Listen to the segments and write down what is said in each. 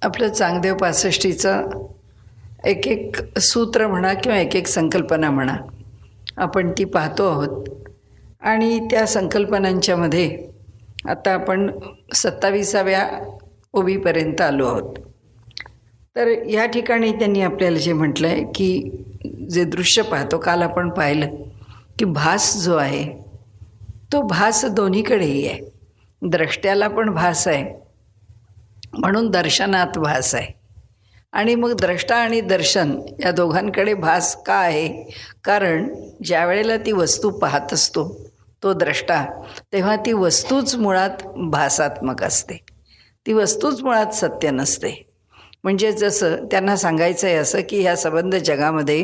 आपलं चांगदेव पासष्टीचं एक एक सूत्र म्हणा किंवा एक एक संकल्पना म्हणा, आपण ती पाहतो आहोत. आणि त्या संकल्पनांच्यामध्ये आता आपण 27व्या ओवीपर्यंत आलो आहोत. तर या ठिकाणी त्यांनी आपल्याला जे म्हटलं आहे की जे दृश्य पाहतो, काल आपण पाहिलं की भास जो आहे तो भास दोन्हीकडेही आहे. द्रष्ट्याला पण भास आहे, म्हणून दर्शनात भास आहे. आणि मग द्रष्टा आणि दर्शन या दोघांकडे भास का आहे? कारण ज्या वेळेला ती वस्तू पाहत असतो तो द्रष्टा, तेव्हा ती वस्तूच मुळात भासात्मक असते, ती वस्तूच मुळात सत्य नसते. म्हणजे जसं त्यांना सांगायचं आहे असं की ह्या संबंध जगामध्ये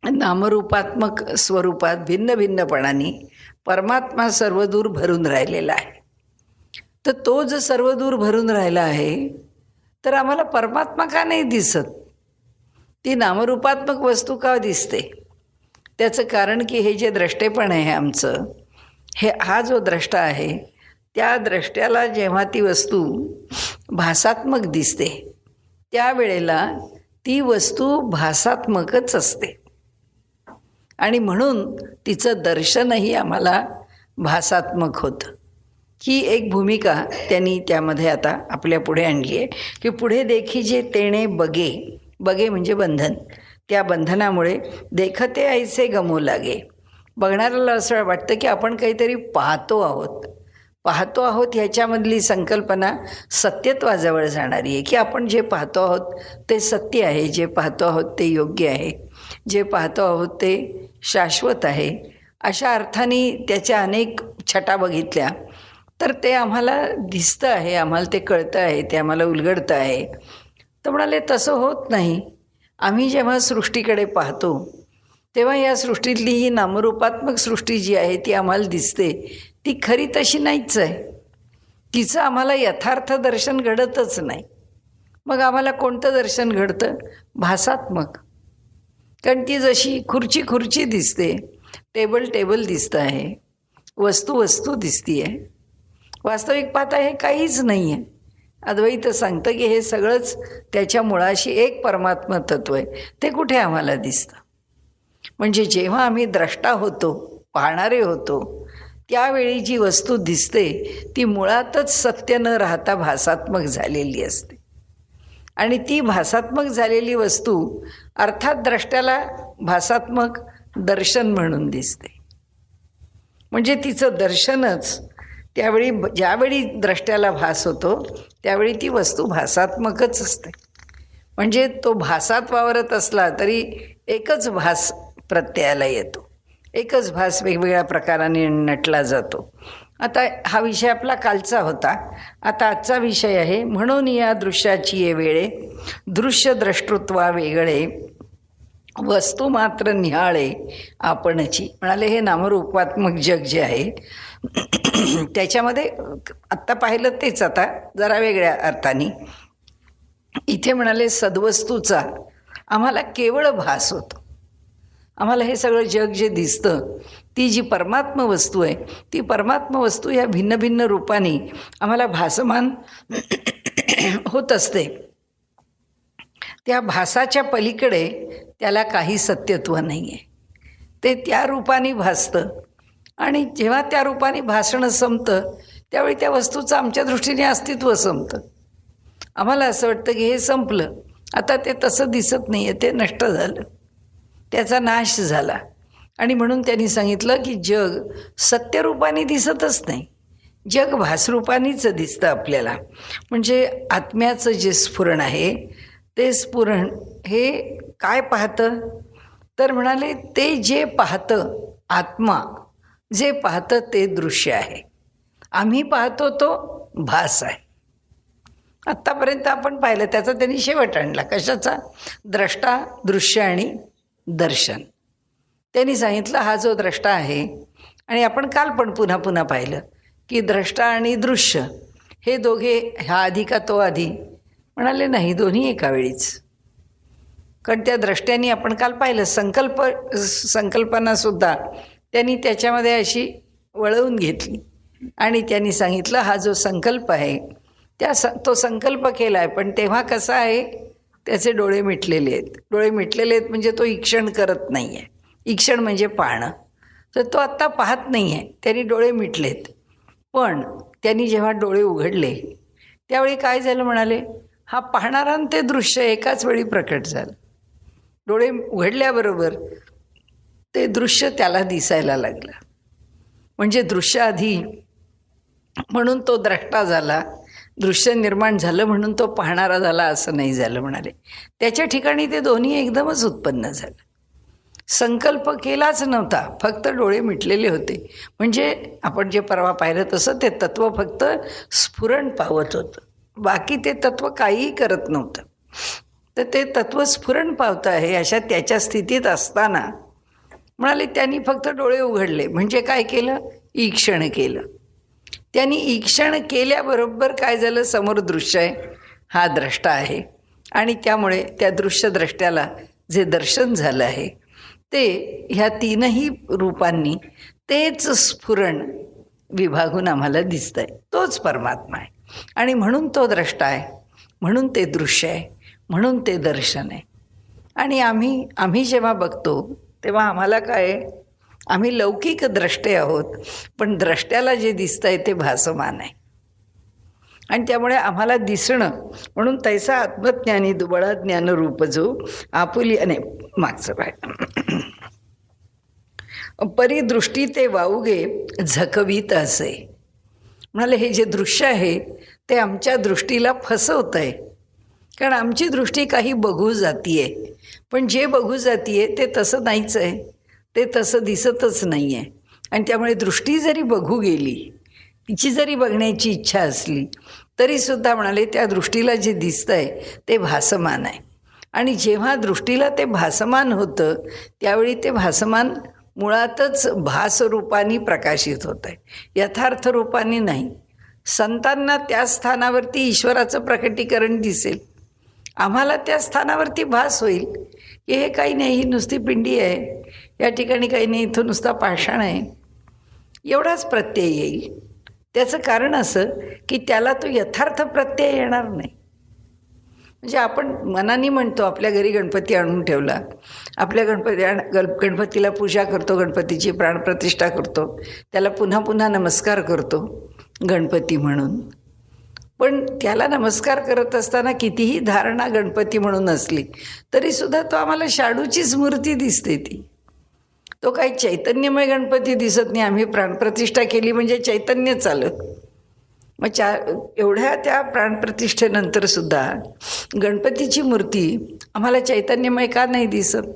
नामरूपात्मक स्वरूपात भिन्न भिन्नपणाने परमात्मा सर्वदूर भरून राहिलेला आहे. तर तो जर सर्वदूर भरून राहिला आहे तर आम्हाला परमात्मा का नाही दिसत? ती नामरूपात्मक वस्तू का दिसते? त्याचं कारण की हे जे द्रष्टेपण आहे आमचं, हा जो द्रष्टा आहे त्या द्रष्ट्याला जेव्हा ती वस्तू भासात्मक दिसते त्यावेळेला ती वस्तू भासात्मकच असते. आणि म्हणून तिचं दर्शनही आम्हाला भासात्मक होतं. ही एक भूमिका त्यांनी त्यामध्ये आता आपल्या पुढे आणली आहे की पुढे देखीजे तेणे बगे, बगे म्हणजे बंधन, त्या बंधनामुळे देखते ऐसे गमू लागे. बघणाऱ्याला असं वाटतं की आपण काहीतरी पाहतो आहोत ह्याच्यामधली संकल्पना सत्यत्वाजवळ जाणारी आहे की आपण जे पाहतो आहोत ते सत्य आहे, जे पाहतो आहोत ते योग्य आहे, जे पाहतो आहोत ते शाश्वत आहे. अशा अर्थाने त्याच्या अनेक छटा बघितल्या तर ते आम्हाला दिसतं आहे, आम्हाला ते कळतं आहे, ते आम्हाला उलगडतं आहे. तर म्हणाले तसं होत नाही. आम्ही जेव्हा सृष्टीकडे पाहतो तेव्हा या सृष्टीतली ही नामरूपात्मक सृष्टी जी आहे ती आम्हाला दिसते, ती खरी तशी नाहीच आहे. तिचं आम्हाला यथार्थ दर्शन घडतच नाही. मग आम्हाला कोणतं दर्शन घडतं? भासात्मक. कारण ती जशी खुर्ची दिसते, टेबल दिसतं आहे, वस्तू दिसती आहे. वास्तविक पाहता हे काहीच नाही आहे. अद्वैत सांगतं की हे सगळंच त्याच्या मुळाशी एक परमात्मा तत्व आहे, ते कुठे आम्हाला दिसतं? म्हणजे जेव्हा आम्ही द्रष्टा होतो, पाहणारे होतो, त्यावेळी जी वस्तू दिसते ती मुळातच सत्य न राहता भासात्मक झालेली असते. आणि ती भासात्मक झालेली वस्तू अर्थात द्रष्ट्याला भासात्मक दर्शन म्हणून दिसते. म्हणजे तिचं दर्शनच त्यावेळी, ज्यावेळी द्रष्ट्याला भास होतो त्यावेळी ती वस्तू भासात्मकच असते. म्हणजे तो भासात वावरत असला तरी एकच भास प्रत्ययाला येतो, एकच भास वेगवेगळ्या प्रकाराने नटला जातो. आता हा विषय आपला कालचा होता. आता आजचा विषय आहे म्हणून या दृश्याची ये वेळे दृश्य द्रष्टृत्वा वेगळे वस्तू मात्र निहाळे आपणची. म्हणाले हे नामरूपात्मक जग जे आहे त्याच्यामध्ये आत्ता पाहिलं तेच आता जरा वेगळ्या अर्थाने. इथे म्हणाले सद्वस्तूचा आम्हाला केवळ भास होतो. आम्हाला हे सगळं जग जे दिसतं ती जी परमात्म वस्तू आहे ती परमात्म वस्तू ह्या भिन्न भिन्न रूपाने आम्हाला भासमान होत असते. त्या भासाच्या पलीकडे त्याला काही सत्यत्व नाही आहे. ते त्या रूपाने भासतं आणि जेव्हा त्या रूपाने भासणं संपतं त्यावेळी त्या वस्तूचं आमच्या दृष्टीने अस्तित्व संपतं. आम्हाला असं वाटतं की हे संपलं, आता ते तसं दिसत नाही आहे, ते नष्ट झालं, त्याचा नाश झाला. आणि म्हणून त्यांनी सांगितलं की जग सत्यरूपाने दिसतच नाही, जग भासरूपानेच दिसतं आपल्याला. म्हणजे आत्म्याचं जे स्फुरण आहे ते स्फुरण हे काय पाहतं? तर म्हणाले ते जे पाहतं, आत्मा जे पाहतं ते दृश्य आहे, आम्ही पाहतो तो भास आहे. आत्तापर्यंत आपण पाहिलं त्याचा त्यांनी शेवट आणला. कशाचा? द्रष्टा, दृश्य आणि दर्शन. त्यांनी सांगितलं हा जो द्रष्टा आहे, आणि आपण काल पण पुन्हा पुन्हा पाहिलं की द्रष्टा आणि दृश्य हे दोघे ह्या आधी का तो आधी? म्हणाले नाही, दोन्ही एका वेळीच. कारण त्या द्रष्ट्याने आपण काल पाहिलं संकल्पनासुद्धा त्यांनी त्याच्यामध्ये अशी वळवून घेतली आणि त्यांनी सांगितलं हा जो संकल्प आहे तो संकल्प केला आहे, पण तेव्हा कसा आहे, त्याचे डोळे मिटलेले आहेत. डोळे मिटलेले आहेत म्हणजे तो ईक्षण करत नाही आहे. ईक्षण म्हणजे पाहणं. तर तो आत्ता पाहत नाही आहे, त्यांनी डोळे मिटलेत. पण त्यांनी जेव्हा डोळे उघडले त्यावेळी काय झालं म्हणाले, हा पाहणारा आणि ते दृश्य एकाच वेळी प्रकट झालं. डोळे उघडल्याबरोबर ते दृश्य त्याला दिसायला लागलं. म्हणजे दृश्य आधी म्हणून तो द्रष्टा झाला, दृश्य निर्माण झालं म्हणून तो पाहणारा झाला असं नाही झालं म्हणाले. त्याच्या ठिकाणी ते दोन्ही एकदमच उत्पन्न झालं. संकल्प केलाच नव्हता, फक्त डोळे मिटलेले होते. म्हणजे आपण जे परवा पाहिलं तसं ते तत्त्व फक्त स्फुरण पावत होतं, बाकी ते तत्त्व काहीही करत नव्हतं. तर ते तत्त्व स्फुरण पावतं आहे अशा त्याच्या स्थितीत असताना म्हणाले त्यांनी फक्त डोळे उघडले. म्हणजे काय केलं, ईक्षण केलं. त्यांनी ईक्षण केल्याबरोबर काय झालं, समोर दृश्य आहे, हा द्रष्टा आहे. आणि त्यामुळे त्या दृश्यद्रष्ट्याला जे दर्शन झालं आहे ते ह्या तीनही रूपांनी तेच स्फुरण विभागून आम्हाला दिसतं आहे. तोच परमात्मा आहे आणि म्हणून तो द्रष्टा आहे, म्हणून ते दृश्य आहे, म्हणून ते दर्शन आहे. आणि आम्ही जेव्हा बघतो तेव्हा आम्हाला काय आहे, आम्ही लौकिक द्रष्टे आहोत, पण द्रष्ट्याला जे दिसतं आहे ते भासमान आहे. आणि त्यामुळे आम्हाला दिसणं म्हणून तैसा आत्मज्ञानी दुबळा ज्ञानरूप जो आपुली अने मागचं पाहिजे परिदृष्टी ते वाऊगे झकवीत असे. म्हणाले हे जे दृश्य आहे ते आमच्या दृष्टीला फसवतं आहे, कारण आमची दृष्टी काही बघू जाती आहे, पण जे बघू जाती आहे ते तसं नाहीच आहे, ते तसं दिसतच नाही आहे. आणि त्यामुळे दृष्टी जरी बघू गेली, तिची जरी बघण्याची इच्छा असली तरीसुद्धा म्हणाले त्या दृष्टीला जे दिसतं आहे ते भासमान आहे. आणि जेव्हा दृष्टीला ते भासमान होतं त्यावेळी ते भासमान मुळातच भासरूपाने प्रकाशित होतं आहे, यथार्थ रूपाने नाही. संतांना त्या स्थानावरती ईश्वराचं प्रकटीकरण दिसेल, आम्हाला त्या स्थानावरती भास होईल की हे काही नाही, ही नुसती पिंडी आहे, या ठिकाणी काही नाही, इथं नुसता पाषाण आहे, एवढाच प्रत्यय येईल. त्याचं कारण असं की त्याला तो यथार्थ प्रत्यय येणार नाही. म्हणजे आपण मनाने म्हणतो आपल्या घरी गणपती आणून ठेवला, आपल्या गणपतीला पूजा करतो, गणपतीची प्राणप्रतिष्ठा करतो, त्याला पुन्हा पुन्हा नमस्कार करतो गणपती म्हणून. पण त्याला नमस्कार करत असताना कितीही धारणा गणपती म्हणून असली तरीसुद्धा तो आम्हाला शाडूचीच मूर्ती दिसते. तो काही चैतन्यमय गणपती दिसत नाही. आम्ही प्राणप्रतिष्ठा केली म्हणजे चैतन्यच आलं. मग एवढ्या त्या प्राणप्रतिष्ठेनंतरसुद्धा गणपतीची मूर्ती आम्हाला चैतन्यमय का नाही दिसत?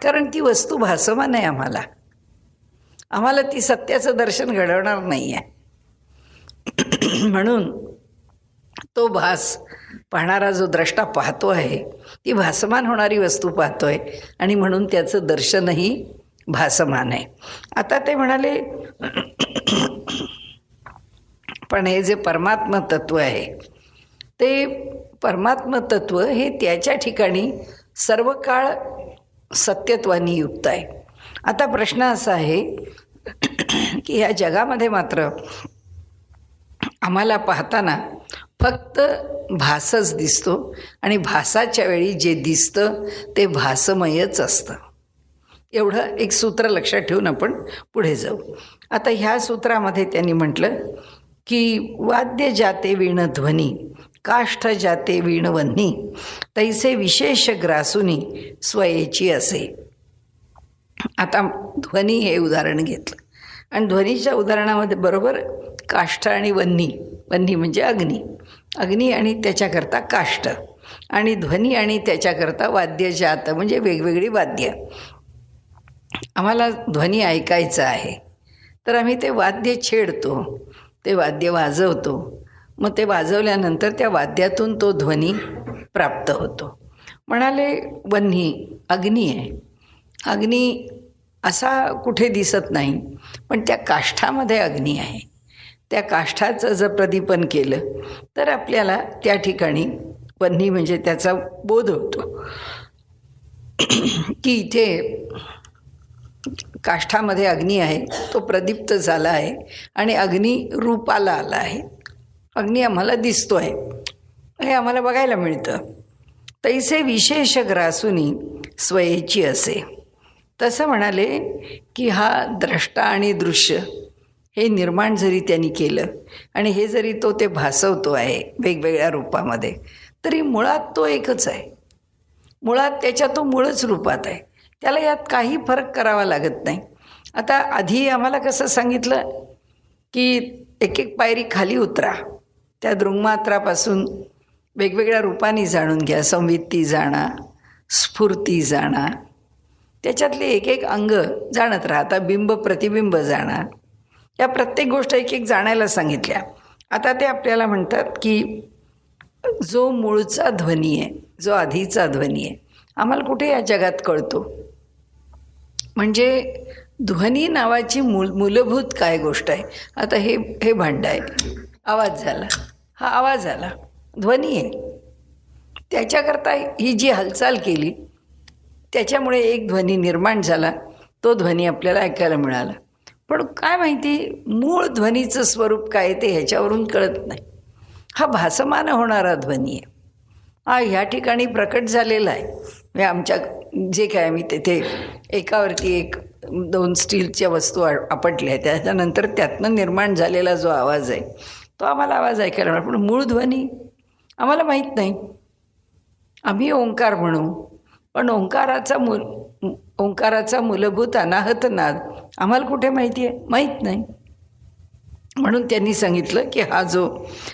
कारण ती वस्तू भासमान आहे. आम्हाला ती सत्याचं दर्शन घडवणार नाही आहे. म्हणून तो भास पाहणारा जो द्रष्टा पाहतो आहे ती भासमान होणारी वस्तू पाहतो आहे आणि म्हणून त्याचं दर्शनही भासमान आहे. आता ते म्हणाले पण हे जे परमात्मा तत्व आहे ते परमात्मा तत्व हे त्याच्या ठिकाणी सर्व काळ सत्यत्वानी युक्त आहे. आता प्रश्न असा आहे की ह्या जगामध्ये मात्र आम्हाला पाहताना फक्त भासच दिसतो आणि भासाच्या वेळी जे दिसतं ते भासमयच असतं. एवढं एक सूत्र लक्षात ठेवून आपण पुढे जाऊ. आता ह्या सूत्रामध्ये त्यांनी म्हटलं की वाद्य जाते वीण ध्वनी, काष्ठ जाते वीण वन्नी, तैसे विशेष ग्रासुनी स्वयेची असे. आता ध्वनी हे उदाहरण घेतलं आणि ध्वनीच्या उदाहरणामध्ये बरोबर काष्ठ आणि वन्नी, वन्नी म्हणजे अग्नी आणि त्याच्याकरता काष्ठ, आणि ध्वनी आणि त्याच्याकरता वाद्य जात म्हणजे वेगवेगळी वाद्य. आम्हाला ध्वनी ऐकायचा आहे तर आम्ही ते वाद्य छेडतो, ते वाद्य वाजवतो, मग ते वाजवल्यानंतर त्या वाद्यातून तो ध्वनी प्राप्त होतो. म्हणाले वन्ही अग्नी आहे. अग्नी असा कुठे दिसत नाही, पण त्या काष्ठामध्ये अग्नी आहे. त्या काष्ठाचं जर प्रदीपन केलं तर आपल्याला त्या ठिकाणी वन्ही म्हणजे त्याचा बोध होतो की इथे काष्ठामध्ये अग्नी आहे, तो प्रदीप्त झाला आहे आणि अग्नी रूपाला आला आहे. अग्नी आम्हाला दिसतोय, हे आम्हाला बघायला मिळतं. तैसे विशेष ग्रासुनी स्वयेची असे. तसं म्हणाले की हा द्रष्टा आणि दृश्य हे निर्माण जरी त्यांनी केलं आणि हे जरी तो ते भासवतो आहे वेगवेगळ्या रूपामध्ये, तरी मुळात तो एकच आहे. मुळात त्याच्या तो मूळच रूपात आहे. त्याला यात काही फरक करावा लागत नाही. आता आधी आम्हाला कसं सांगितलं की एक एक पायरी खाली उतरा, त्या दृङ्मात्रापासून वेगवेगळ्या रूपाने जाणून घ्या. संवित्ती जाणा, स्फूर्ती जाणा, त्याच्यातले एक एक अंग जाणत राहा. आता बिंब प्रतिबिंब जाणा, या प्रत्येक गोष्ट एक एक जाणायला सांगितल्या. आता ते आपल्याला म्हणतात की जो मूळचा ध्वनी आहे, जो आधीचा ध्वनी आहे, आम्हाला कुठे या जगात कळतो. म्हणजे ध्वनी नावाची मूलभूत काय गोष्ट आहे. आता हे भांडं आहे, आवाज झाला, हा आवाज आला, ध्वनी आहे. त्याच्याकरता ही जी हालचाल केली त्याच्यामुळे एक ध्वनी निर्माण झाला, तो ध्वनी आपल्याला ऐकायला मिळाला. पण काय माहिती मूळ ध्वनीचं स्वरूप काय ते ह्याच्यावरून कळत नाही. हा भासमान होणारा ध्वनी आहे, हा ह्या ठिकाणी प्रकट झालेला आहे. म्हणजे आमच्या जे काय आम्ही तेथे एकावरती एक 2 स्टीलच्या वस्तू आपटल्या, त्याच्यानंतर त्यातनं निर्माण झालेला जो आवाज आहे तो आम्हाला आवाज ऐकायला मिळाला. पण मूळ ध्वनी आम्हाला माहीत नाही. आम्ही ओंकार म्हणू, पण ओंकाराचा मूलभूत अनाहत नाद आम्हाला कुठे माहिती आहे, माहीत नाही. म्हणून त्यांनी सांगितलं की हा जो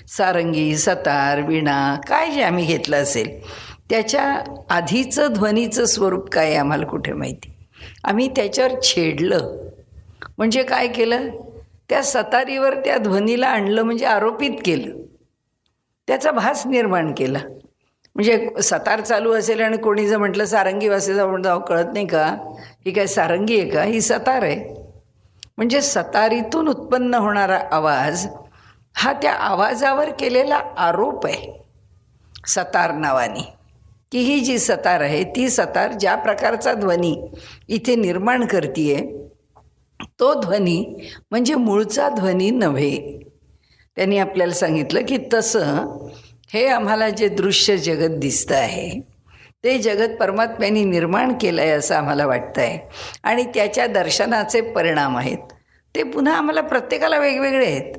सारंगी, सतार, वीणा काय जे आम्ही घेतलं असेल त्याच्या आधीचं ध्वनीचं स्वरूप काय आहे आम्हाला कुठे माहिती. आम्ही त्याच्यावर छेडलं म्हणजे काय केलं, त्या सतारीवर त्या ध्वनीला आणलं म्हणजे आरोपित केलं, त्याचा भास निर्माण केला. म्हणजे सतार चालू असेल आणि कोणी जर म्हटलं सारंगी वाजते, जाऊ कळत नाही का ही काय सारंगी आहे का, ही सतार आहे. म्हणजे सतारीतून उत्पन्न होणारा आवाज हा त्या आवाजावर केलेला आरोप आहे सतार नावाने. की ही जी सतार आहे ती सतार ज्या प्रकारचा ध्वनी इथे निर्माण करते तो ध्वनी म्हणजे मूळचा ध्वनी नव्हे. त्यांनी आपल्याला सांगितलं की तसं हे आम्हाला जे दृश्य जगत दिसतं आहे ते जगत परमात्म्याने निर्माण केलं आहे असं आम्हाला वाटतं आहे. आणि त्याच्या दर्शनाचे परिणाम आहेत ते पुन्हा आम्हाला प्रत्येकाला वेगवेगळे आहेत.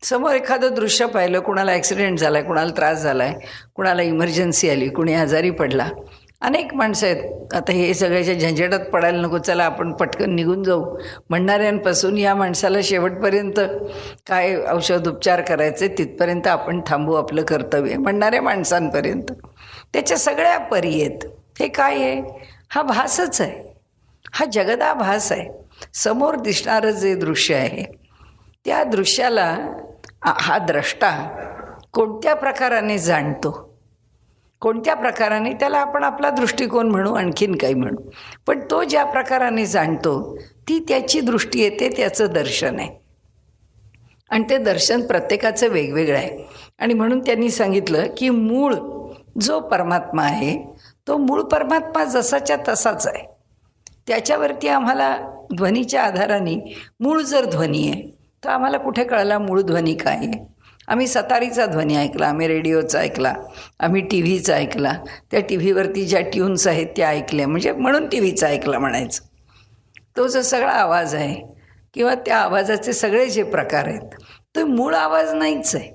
समोर एखादं दृश्य पाहिलं, कुणाला ॲक्सिडेंट झाला आहे, कुणाला त्रास झाला आहे, कुणाला इमर्जन्सी आली, कुणी आजारी पडला, अनेक माणसं आहेत. आता हे सगळ्याच्या झंझटात पडायला नको, चला आपण पटकन निघून जाऊ म्हणणाऱ्यांपासून या माणसाला शेवटपर्यंत काय औषध उपचार करायचे तिथपर्यंत आपण थांबू, आपलं कर्तव्य म्हणणाऱ्या माणसांपर्यंत त्याच्या सगळ्या परी आहेत. हे काय आहे, हा भासच आहे, हा जगदाभास आहे. समोर दिसणारं जे दृश्य आहे त्या दृश्याला हा द्रष्टा कोणत्या प्रकाराने जाणतो, कोणत्या प्रकाराने, त्याला आपण आपला दृष्टिकोन म्हणू, आणखीन काही म्हणू, पण तो ज्या प्रकाराने जाणतो ती त्याची दृष्टी येते, त्याचं दर्शन आहे. आणि ते दर्शन प्रत्येकाचं वेगवेगळं आहे. आणि म्हणून त्यांनी सांगितलं की मूळ जो परमात्मा आहे तो मूळ परमात्मा जसाच्या तसाच आहे. त्याच्यावरती आम्हाला ध्वनीच्या आधाराने मूळ जर ध्वनी आहे तर आम्हाला कुठे कळला मूळ ध्वनी काय आहे. आम्ही सतारीचा ध्वनी ऐकला, आम्ही रेडिओचा ऐकला, आम्ही टी व्हीचा ऐकला, त्या टी व्हीवरती ज्या ट्यून्स आहेत त्या ऐकल्या, म्हणजे म्हणून टी व्हीचा ऐकला म्हणायचं. तो जो सगळा आवाज आहे किंवा त्या आवाजाचे सगळे जे प्रकार आहेत तो मूळ आवाज नाहीच आहे.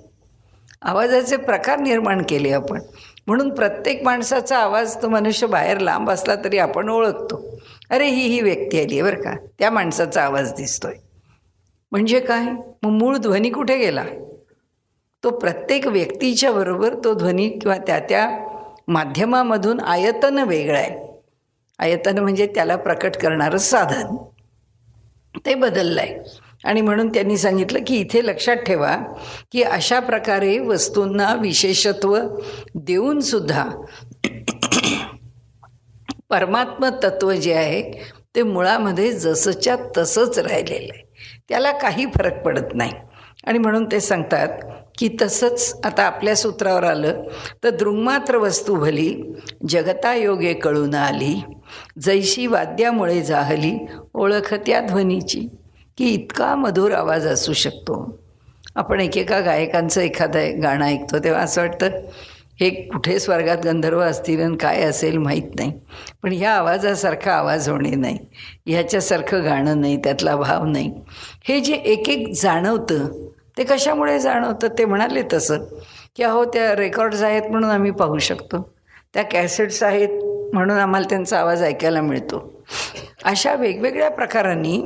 आवाजाचे प्रकार निर्माण केले आपण. म्हणून प्रत्येक माणसाचा आवाज तो मनुष्य बाहेर लांब असला तरी आपण ओळखतो, अरे ही व्यक्ती आली आहे बरं का, त्या माणसाचा आवाज दिसतोय. म्हणजे काय, मग मूळ ध्वनी कुठे गेला, तो प्रत्येक व्यक्तीच्या बरोबर तो ध्वनी किंवा त्या माध्यमामधून आयतन वेगळं आहे. आयतन म्हणजे त्याला प्रकट करणारं साधन, ते बदललं आहे. आणि म्हणून त्यांनी सांगितलं की इथे लक्षात ठेवा की अशा प्रकारे वस्तूंना विशेषत्व देऊनसुद्धा परमात्म तत्व जे आहे ते मुळामध्ये जसंच्या तसंच राहिलेलं आहे, त्याला काही फरक पडत नाही. आणि म्हणून ते सांगतात की तसंच आता आपल्या सूत्रावर आलं तर दृङ्मात्र वस्तू भली जगता योगे कळून आली, जैशी वाद्यामुळे जाहली ओळख त्या ध्वनीची. की इतका मधुर आवाज असू शकतो, आपण एकेका गायकांचं एखादं गाणं ऐकतो तेव्हा असं वाटतं हे कुठे स्वर्गात गंधर्व असतील आणि काय असेल माहीत नाही, पण ह्या आवाजासारखा आवाज होणे नाही, ह्याच्यासारखं गाणं नाही, त्यातला भाव नाही. हे जे एक एक जाणवतं ते कशामुळे जाणवतं ते म्हणाले तसं की अहो त्या रेकॉर्ड्स आहेत म्हणून आम्ही पाहू शकतो, त्या कॅसेट्स आहेत म्हणून आम्हाला त्यांचा आवाज ऐकायला मिळतो. अशा वेगवेगळ्या प्रकारांनी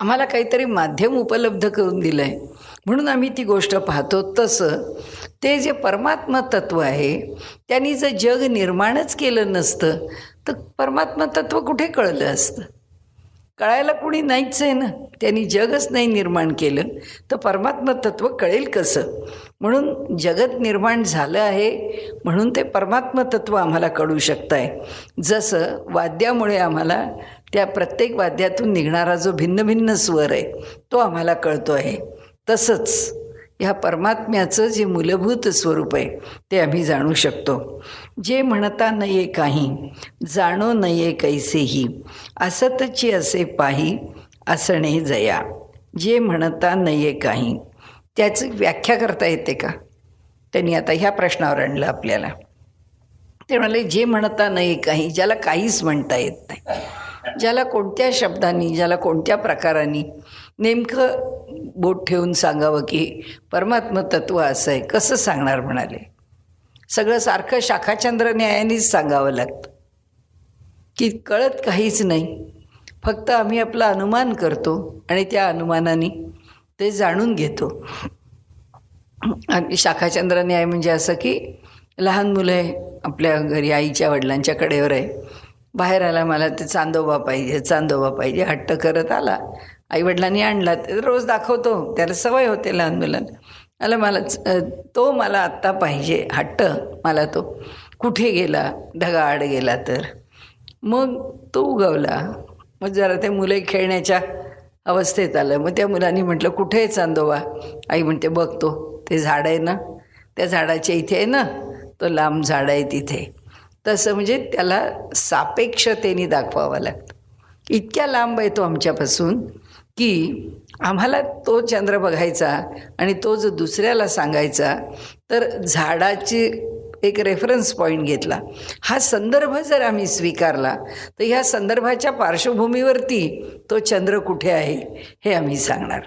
आम्हाला काहीतरी माध्यम उपलब्ध करून दिलं आहे म्हणून आम्ही ती गोष्ट पाहतो. तसं ते जे परमात्मा तत्त्व आहे त्यांनी जर जग निर्माणच केलं नसतं तर परमात्मा तत्त्व कुठे कळलं असतं? कळायला कुणी नाहीच आहे ना. त्यांनी जगच नाही निर्माण केलं तर परमात्मा तत्त्व कळेल कसं? म्हणून जगत निर्माण झालं आहे म्हणून ते परमात्मा तत्त्व आम्हाला कळू शकतं आहे. जसं वाद्यामुळे आम्हाला त्या प्रत्येक वाद्यातून निघणारा जो भिन्न भिन्न स्वर आहे तो आम्हाला कळतो आहे, तसंच ह्या परमात्म्याचं जे मूलभूत स्वरूप आहे ते आम्ही जाणू शकतो. जे म्हणता नये काही जाणो नये कैसेही, असतची असे पाही असणे जया. जे म्हणता नये काही त्याची व्याख्या करता येते का? त्यांनी आता ह्या प्रश्नावर आणलं आपल्याला. ते म्हणाले जे म्हणता नये काही, ज्याला काहीच म्हणता येत नाही, ज्याला कोणत्या शब्दांनी ज्याला कोणत्या प्रकारांनी नेमकं बोट ठेवून सांगावं की परमात्म तत्त्व असं आहे, कसं सांगणार म्हणाले. सगळं सारखं शाखाचंद्र न्यायानेच सांगावं लागतं की कळत काहीच नाही, फक्त आम्ही आपला अनुमान करतो आणि त्या अनुमानाने ते जाणून घेतो. आणि शाखाचंद्र न्याय म्हणजे असं की लहान मुलं आहे, आपल्या घरी आईच्या वडिलांच्या कडेवर आहे, बाहेर आला मला ते चांदोबा पाहिजे चांदोबा पाहिजे हट्ट करत आला, आईवडिलांनी आणला, ते रोज दाखवतो, त्याला सवय होते लहान मुलांना. आला मला आत्ता पाहिजे हट्ट, मला तो कुठे गेला, ढगाआड गेला तर मग तो उगवला. मग जरा ते मुलं खेळण्याच्या अवस्थेत आलं, मग त्या मुलांनी म्हटलं कुठे आहे चांदोबा? आई म्हणते बघतो ते झाड आहे ना, त्या झाडाच्या इथे आहे ना, तो लांब झाड आहे तिथे. तसं म्हणजे त्याला सापेक्षतेने दाखवावं लागतं. इतक्या लांब आहे तो आमच्यापासून की आम्हाला तो चंद्र बघायचा आणि तो जर दुसऱ्याला सांगायचा तर झाडाची एक रेफरन्स पॉईंट घेतला, हा संदर्भ जर आम्ही स्वीकारला तर ह्या संदर्भाच्या पार्श्वभूमीवरती तो चंद्र कुठे आहे हे आम्ही सांगणार,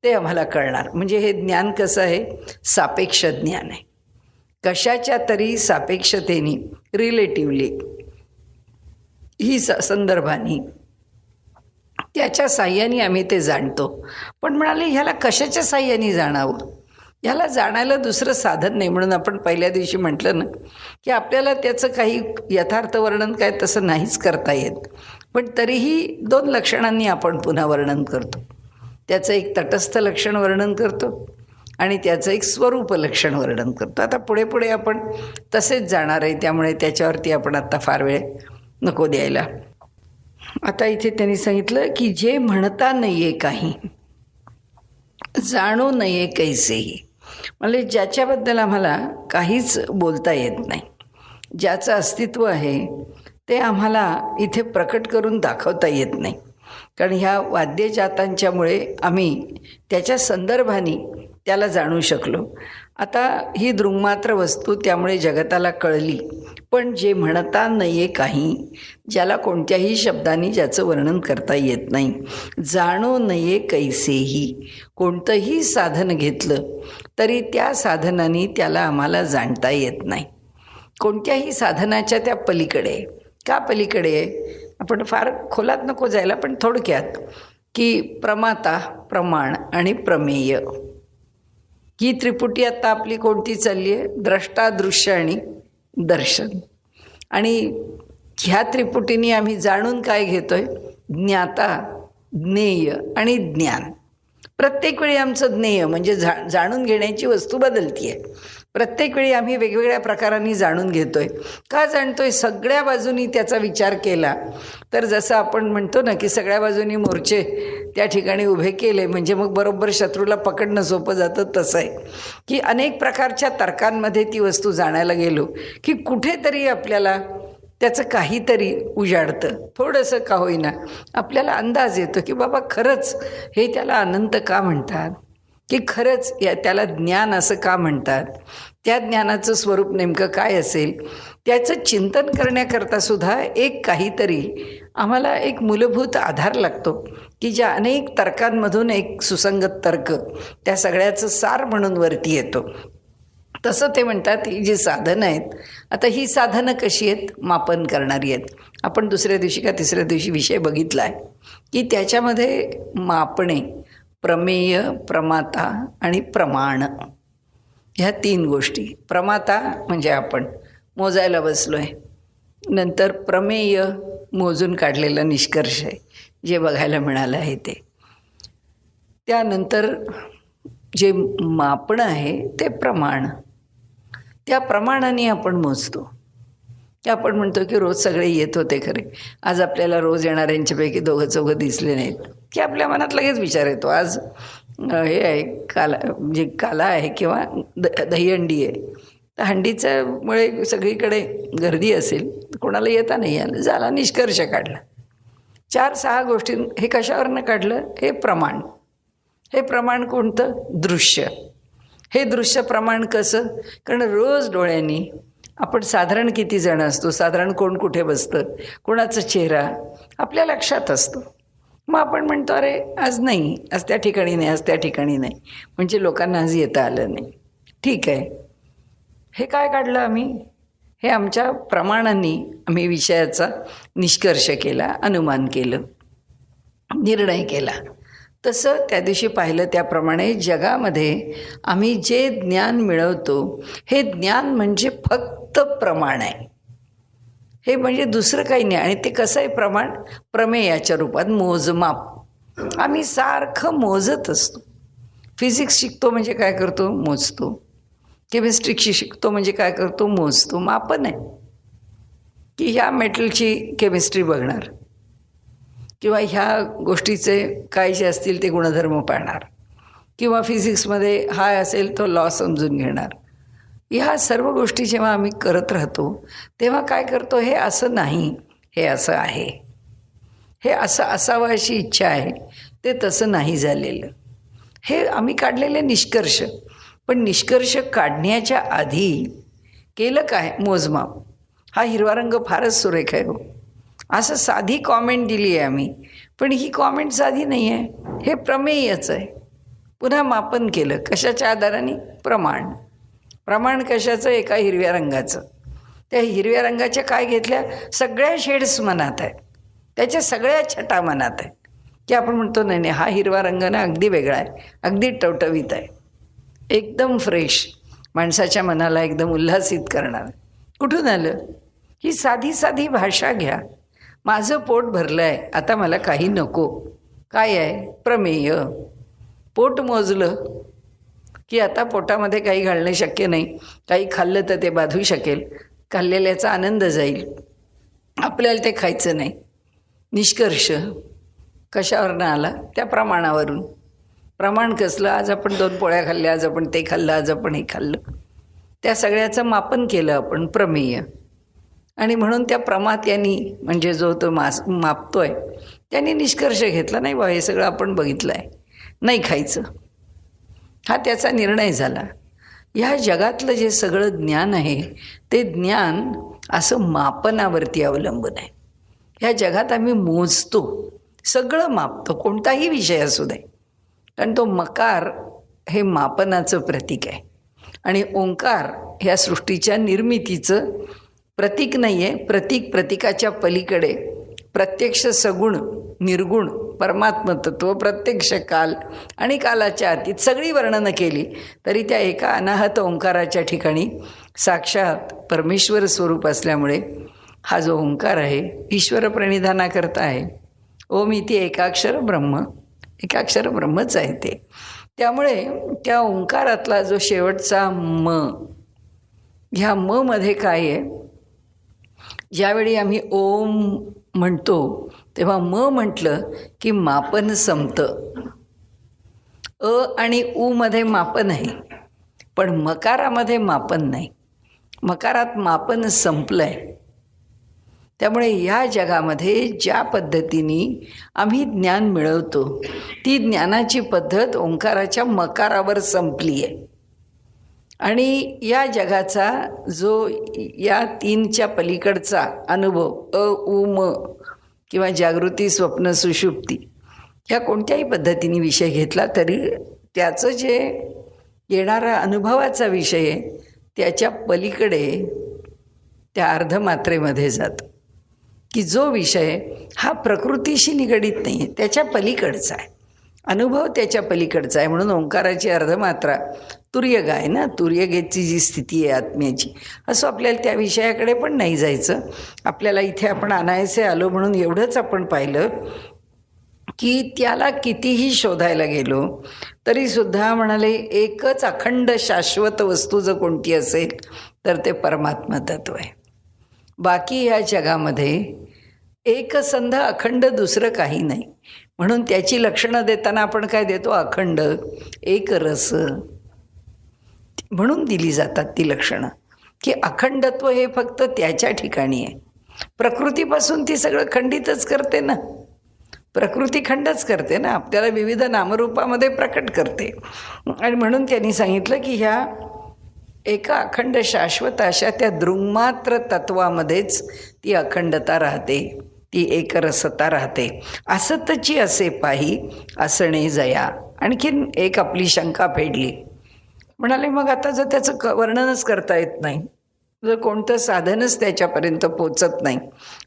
ते आम्हाला कळणार. म्हणजे हे ज्ञान कसं आहे? सापेक्ष ज्ञान आहे. कशाच्या तरी सापेक्षतेने, रिलेटिव्हली, ही संदर्भाने, त्याच्या साह्याने आम्ही ते जाणतो. पण म्हणाले ह्याला कशाच्या साह्याने जाणावं? ह्याला जाणायला दुसरं साधन नाही. म्हणून आपण पहिल्या दिवशी म्हटलं ना की आपल्याला त्याचं काही यथार्थ वर्णन काय तसं नाहीच करता येत, पण तरीही दोन लक्षणांनी आपण पुन्हा वर्णन करतो. त्याचं एक तटस्थ लक्षण वर्णन करतो आणि त्याचं एक स्वरूप लक्षण वर्णन करतो. आता पुढे पुढे आपण तसेच जाणार आहे, त्यामुळे त्याच्यावरती आपण आत्ता फार वेळ नको द्यायला. आता इथे त्यांनी सांगितलं की जे म्हणता नये काही जाणू नये कैसेही, म्हणजे ज्याच्याबद्दल आम्हाला काहीच बोलता येत नाही, ज्याचं अस्तित्व आहे ते आम्हाला इथे प्रकट करून दाखवता येत नाही, कारण ह्या वाद्यजातांच्यामुळे आम्ही त्याच्या संदर्भाने त्याला जाणू शकलो. आता ही दृङ्मात्र वस्तू त्यामुळे जगताला कळली, पण जे म्हणता नये काही, ज्याला कोणत्याही शब्दांनी ज्याचं वर्णन करता येत नाही, जाणो नये कैसेही, कोणतंही साधन घेतलं तरी त्या साधनाने त्याला आम्हाला जाणता येत नाही. कोणत्याही साधनाच्या त्या पलीकडे. का पलीकडे आहे? आपण फार खोलात नको जायला, पण थोडक्यात की प्रमाता, प्रमाण आणि प्रमेय ही त्रिपुटी आता आपली कोणती चालली आहे? द्रष्टा, दृश्य आणि दर्शन. आणि ह्या त्रिपुटीने आम्ही जाणून काय घेतोय? ज्ञाता, ज्ञेय आणि ज्ञान. प्रत्येक वेळी आमचं ज्ञेय म्हणजे जाणून घेण्याची वस्तू बदलती आहे. प्रत्येक वेळी आम्ही वेगवेगळ्या प्रकारांनी जाणून घेतोय. का जाणतोय? सगळ्या बाजूनी त्याचा विचार केला तर जसं आपण म्हणतो ना की सगळ्या बाजूनी मोर्चे त्या ठिकाणी उभे केले म्हणजे मग बरोबर शत्रूला पकडणं सोपं जातं. तसं आहे की अनेक प्रकारच्या तर्कांमध्ये ती वस्तू जाणायला गेलो की कुठेतरी आपल्याला त्याचं काहीतरी उजाडतं, थोडंसं का होईना. आपल्याला अंदाज येतो की बाबा खरंच हे त्याला अनंत का म्हणतात. आणि ह्या त्रिपुटीने आम्ही जाणून घेतलं. की खरंच त्याला ज्ञान असं का म्हणतात, त्या ज्ञानाचं स्वरूप नेमकं काय असेल, त्याचं चिंतन करण्याकरता सुद्धा एक काहीतरी आम्हाला एक मूलभूत आधार लागतो, की ज्या अनेक तर्कांमधून एक सुसंगत तर्क त्या सगळ्याचं सार म्हणून वरती येतो. तसं ते म्हणतात ही जी साधनं आहेत, आता ही साधनं कशी आहेत, मापन करणारी आहेत. आपण दुसऱ्या दिवशी का तिसऱ्या दिवशी विषय बघितला आहे की त्याच्यामध्ये मापणे, प्रमेय, प्रमाता आणि प्रमाण ह्या 3 गोष्टी. प्रमाता म्हणजे आपण मोजायला बसलो आहे, नंतर प्रमेय मोजून काढलेला निष्कर्ष आहे जे बघायला मिळालं आहे ते, त्यानंतर जे मापणं आहे ते प्रमाण. त्या प्रमाणाने आपण मोजतो, की आपण म्हणतो की रोज सगळे येत होते खरे, आज आपल्याला रोज येणाऱ्यांच्यापैकी 2-4 दिसले नाहीत, की आपल्या मनात लगेच विचार येतो आज हे आहे काला, म्हणजे काला आहे किंवा दहीहंडी आहे, तर हंडीच्यामुळे सगळीकडे गर्दी असेल, कोणाला येता नाही आलं, झाला निष्कर्ष काढला. 4-6 गोष्टी. हे कशावरनं काढलं? हे प्रमाण. हे प्रमाण कोणतं? दृश्य. हे दृश्य प्रमाण कसं? कारण रोज डोळ्यांनी आपण साधारण किती जण असतो, साधारण कोण कुठे बसतं, कोणाचा चेहरा आपल्या लक्षात असतो. मग आपण म्हणतो अरे आज नाही, आज त्या ठिकाणी नाही, आज त्या ठिकाणी नाही, म्हणजे लोकांना आज येता आलं नाही. ठीक आहे, हे काय काढलं आम्ही? हे आमच्या प्रमाणांनी आम्ही विषयाचा निष्कर्ष केला, अनुमान केलं, निर्णय केला. तसं त्या दिवशी पाहिलं त्याप्रमाणे जगामध्ये आम्ही जे ज्ञान मिळवतो हे ज्ञान म्हणजे फक्त प्रमाण आहे. हे म्हणजे दुसरं काही नाही. आणि ते कसं आहे प्रमाण? प्रमेयाच्या रूपात, मोजमाप. आम्ही सारखं मोजत असतो. फिजिक्स शिकतो म्हणजे काय करतो? मोजतो. केमिस्ट्री शिकतो म्हणजे काय करतो? मोजतो. मापन आहे की ह्या मेटलची केमिस्ट्री बघणार किंवा ह्या गोष्टीचे काय जे असतील ते गुणधर्म पाहणार किंवा फिजिक्समध्ये हा असेल तो लॉ समजून घेणार. ह्या सर्व गोष्टी जेव्हा आम्ही करत राहतो तेव्हा काय करतो? हे असं नाही, हे असं आहे, हे असं असावं अशी इच्छा आहे, ते तसं नाही झालेलं. हे आम्ही काढलेले निष्कर्ष. पण निष्कर्ष काढण्याच्या आधी केलं काय? मोजमाप. हा हिरवा रंग फारच सुरेख आहे हो, असं साधी कॉमेंट दिली आहे आम्ही, पण ही कॉमेंट साधी नाही आहे, हे प्रमेयच आहे. पुन्हा मापन केलं कशाच्या आधाराने? प्रमाण. प्रमाण कशाचं? एका हिरव्या रंगाचं. त्या हिरव्या रंगाच्या काय घेतल्या? सगळ्या शेड्स मनात आहेत, त्याच्या सगळ्या छटा मनात आहेत, की आपण म्हणतो नाही नाही हा हिरवा रंग ना अगदी वेगळा आहे, अगदी टवटवीत आहे, एकदम फ्रेश, माणसाच्या मनाला एकदम उल्हासित करणार. कुठून आलं? ही साधी साधी भाषा घ्या. माझं पोट भरलं आहे, आता मला काही नको. काय आहे? प्रमेय. पोट मोजलं की आता पोटामध्ये काही घालणं शक्य नाही, काही खाल्लं तर ते बाधू शकेल, खाल्लेल्याचा आनंद जाईल, आपल्याला ते खायचं नाही. निष्कर्ष कशावरनं आला? त्या प्रमाणावरून. प्रमाण कसलं? आज आपण 2 पोळ्या खाल्ल्या, आज आपण ते खाल्लं, आज आपण हे खाल्लं, त्या सगळ्याचं मापन केलं आपण, प्रमेय. आणि म्हणून त्या प्रमात्यांनी म्हणजे जो तो मापतोय त्यांनी निष्कर्ष घेतला, नाही बा हे सगळं आपण बघितलं आहे, नाही खायचं. हा त्याचा निर्णय झाला. ह्या जगातलं जे सगळं ज्ञान आहे ते ज्ञान असं मापनावरती अवलंबून आहे. ह्या जगात आम्ही मोजतो, सगळं मापतो, कोणताही विषय असू दे. कारण तो मकार हे मापनाचं प्रतीक आहे आणि ओंकार ह्या सृष्टीच्या निर्मितीचं प्रतीक नाही आहे. प्रतीकाच्या पलीकडे प्रत्यक्ष सगुण, निर्गुण परमात्म तत्व, प्रत्यक्ष काल आणि कालाच्या अतीत सगळी वर्णनं केली तरी त्या एका अनाहत ओंकाराच्या ठिकाणी साक्षात परमेश्वर स्वरूप असल्यामुळे हा जो ओंकार आहे ईश्वर प्रणिधानाकरता आहे. ओम इति एकाक्षर ब्रह्म, एकाक्षर ब्रह्मच आहे ते. त्यामुळे त्या ओंकारातला जो शेवटचा म, ह्या म मध्ये काय आहे? ज्यावेळी आम्ही ओम म्हणतो तेव्हा म म्हटलं की मापन संपतं. अ आणि उ मध्ये मापन आहे, पण मकारामध्ये मापन नाही. मकारात मापन संपलं आहे. त्यामुळे या जगामध्ये ज्या पद्धतीने आम्ही ज्ञान मिळवतो ती ज्ञानाची पद्धत ओंकाराच्या मकारावर संपली आहे. आणि या जगाचा जो या तीनच्या पलीकडचा अनुभव उ म किंवा जागृती स्वप्न सुषुप्ती ह्या कोणत्याही पद्धतीने विषय घेतला तरी त्याचं जे येणारा अनुभवाचा विषय आहे त्याच्या पलीकडे त्या अर्धमात्रेमध्ये जातं, की जो विषय हा प्रकृतीशी निगडीत नाही आहे, त्याच्या पलीकडचा आहे, अनुभव त्याच्या पलीकडचा आहे. म्हणून ओंकाराची अर्धमात्रा तुर्यग आहे ना, तुर्यगेची जी स्थिती आहे आत्म्याची, असं आपल्याला त्या विषयाकडे पण नाही जायचं. आपल्याला इथे आपण अनायसे आलो म्हणून एवढंच आपण पाहिलं की त्याला कितीही शोधायला गेलो तरीसुद्धा म्हणाले एकच अखंड शाश्वत वस्तू जर कोणती असेल तर ते परमात्मा तत्व आहे. बाकी ह्या जगामध्ये एकसंध अखंड दुसरं काही नाही. म्हणून त्याची लक्षणं देताना आपण काय देतो? अखंड, एक रस म्हणून दिली जातात ती लक्षणं, की अखंडत्व हे फक्त त्याच्या ठिकाणी आहे. प्रकृतीपासून ती सगळं खंडितच करते ना, प्रकृती खंडच करते ना, आपल्याला विविध नामरूपामध्ये प्रकट करते. आणि म्हणून त्यांनी सांगितलं की ह्या एका अखंड शाश्वत अशा त्या दृङ्मात्र तत्वामध्येच ती अखंडता राहते, ती एकरसता राहते. असतची असे पाही असणे जया. आणखीन एक आपली शंका फेडली. म्हणाले मग आता जर त्याचं वर्णनच करता येत नाही, जर कोणतं साधनच त्याच्यापर्यंत पोचत नाही